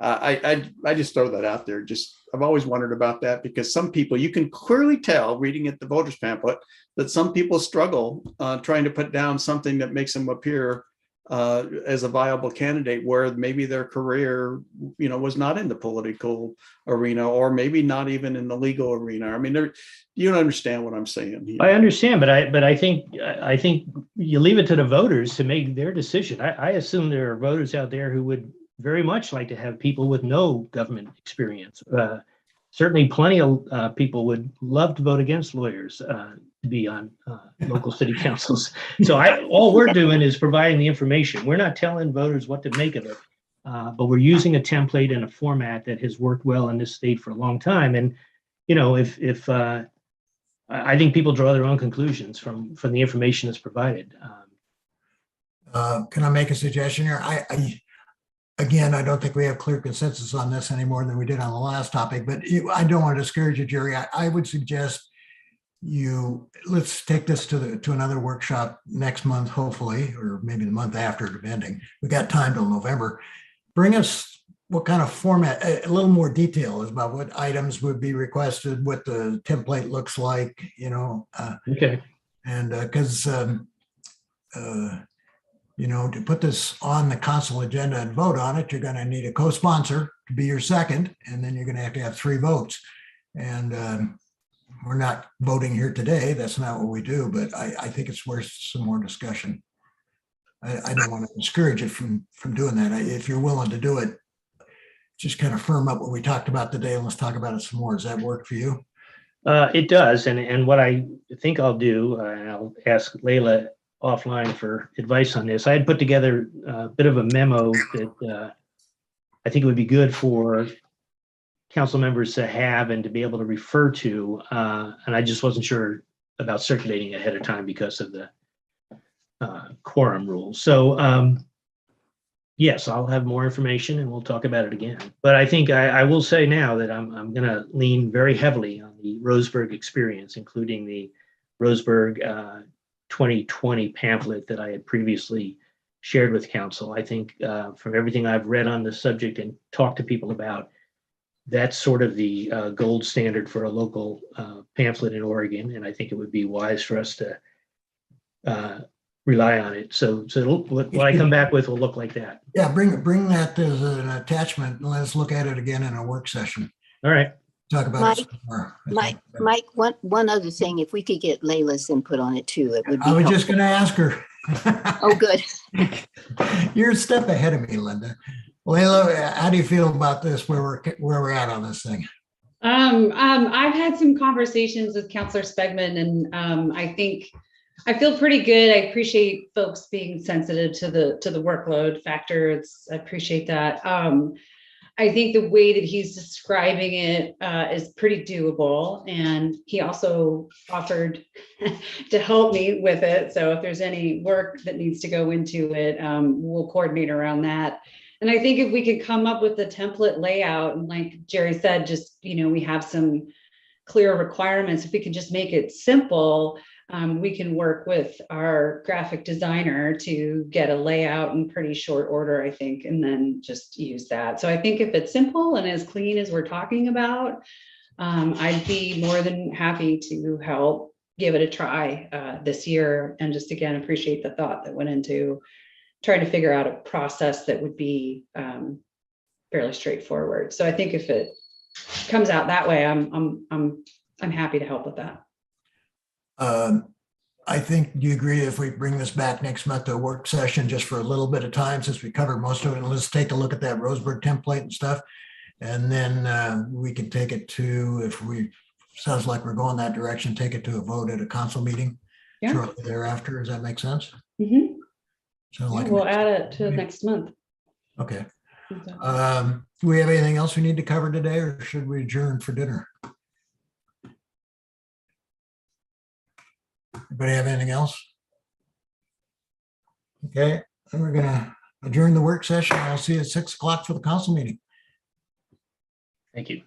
I just throw that out there. I've always wondered about that, because some people, you can clearly tell reading at the voters pamphlet that some people struggle trying to put down something that makes them appear as a viable candidate, where maybe their career, was not in the political arena, or maybe not even in the legal arena. I mean, you don't understand what I'm saying here. I understand, but I think you leave it to the voters to make their decision. I assume there are voters out there who would very much like to have people with no government experience. Certainly plenty of people would love to vote against lawyers to be on local city councils. So all we're doing is providing the information. We're not telling voters what to make of it, but we're using a template and a format that has worked well in this state for a long time. And, if I think people draw their own conclusions from the information that's provided. Can I make a suggestion here? Again, I don't think we have clear consensus on this any more than we did on the last topic, but I don't want to discourage you, Jerry. I would suggest let's take this to another workshop next month, hopefully, or maybe the month after, depending. We got time till November. Bring us what kind of format, a little more detail about what items would be requested, what the template looks like, Okay. And because to put this on the council agenda and vote on it, you're going to need a co-sponsor to be your second, and then you're going to have 3 votes. And we're not voting here today. That's not what we do, but I think it's worth some more discussion. I don't want to discourage you from doing that. If you're willing to do it, just kind of firm up what we talked about today, and let's talk about it some more. Does that work for you? It does. And what I think I'll do, and I'll ask Layla offline for advice on this. I had put together a bit of a memo that I think it would be good for council members to have and to be able to refer to. And I just wasn't sure about circulating ahead of time because of the quorum rules. So yes, I'll have more information and we'll talk about it again. But I think I will say now that I'm going to lean very heavily on the Roseburg experience, including the Roseburg 2020 pamphlet that I had previously shared with council. I think from everything I've read on the subject and talked to people about, that's sort of the gold standard for a local pamphlet in Oregon. And I think it would be wise for us to rely on it. So what I come back with will look like that. Yeah, bring that as an attachment and let's look at it again in a work session. All right. Talk about it some more. Mike, one other thing, if we could get Layla's input on it too, it would be I was helpful. just going to ask her. Oh, good. You're a step ahead of me, Linda. Layla, how do you feel about this, where we're at on this thing? I've had some conversations with Councilor Spegman, and I think I feel pretty good. I appreciate folks being sensitive to the workload factor. I appreciate that. I think the way that he's describing it is pretty doable. And he also offered to help me with it. So if there's any work that needs to go into it, we'll coordinate around that. And I think if we could come up with a template layout, and like Jerry said, just, we have some clear requirements. If we can just make it simple, we can work with our graphic designer to get a layout in pretty short order, I think, and then just use that. So I think if it's simple and as clean as we're talking about, I'd be more than happy to help give it a try this year. And just again, appreciate the thought that went into trying to figure out a process that would be fairly straightforward. So I think if it comes out that way, I'm happy to help with that. I think, do you agree if we bring this back next month to a work session just for a little bit of time, since we covered most of it, and let's take a look at that Roseburg template and stuff. And then we can take it to, if we, sounds like we're going that direction, take it to a vote at a council meeting Yeah. shortly thereafter. Does that make sense? Mhm. Sound Yeah, like we'll add it to next month. Okay. Do we have anything else we need to cover today, or should we adjourn for dinner? Anybody have anything else? Okay, then we're gonna adjourn the work session. I'll see you at 6 o'clock for the council meeting. Thank you.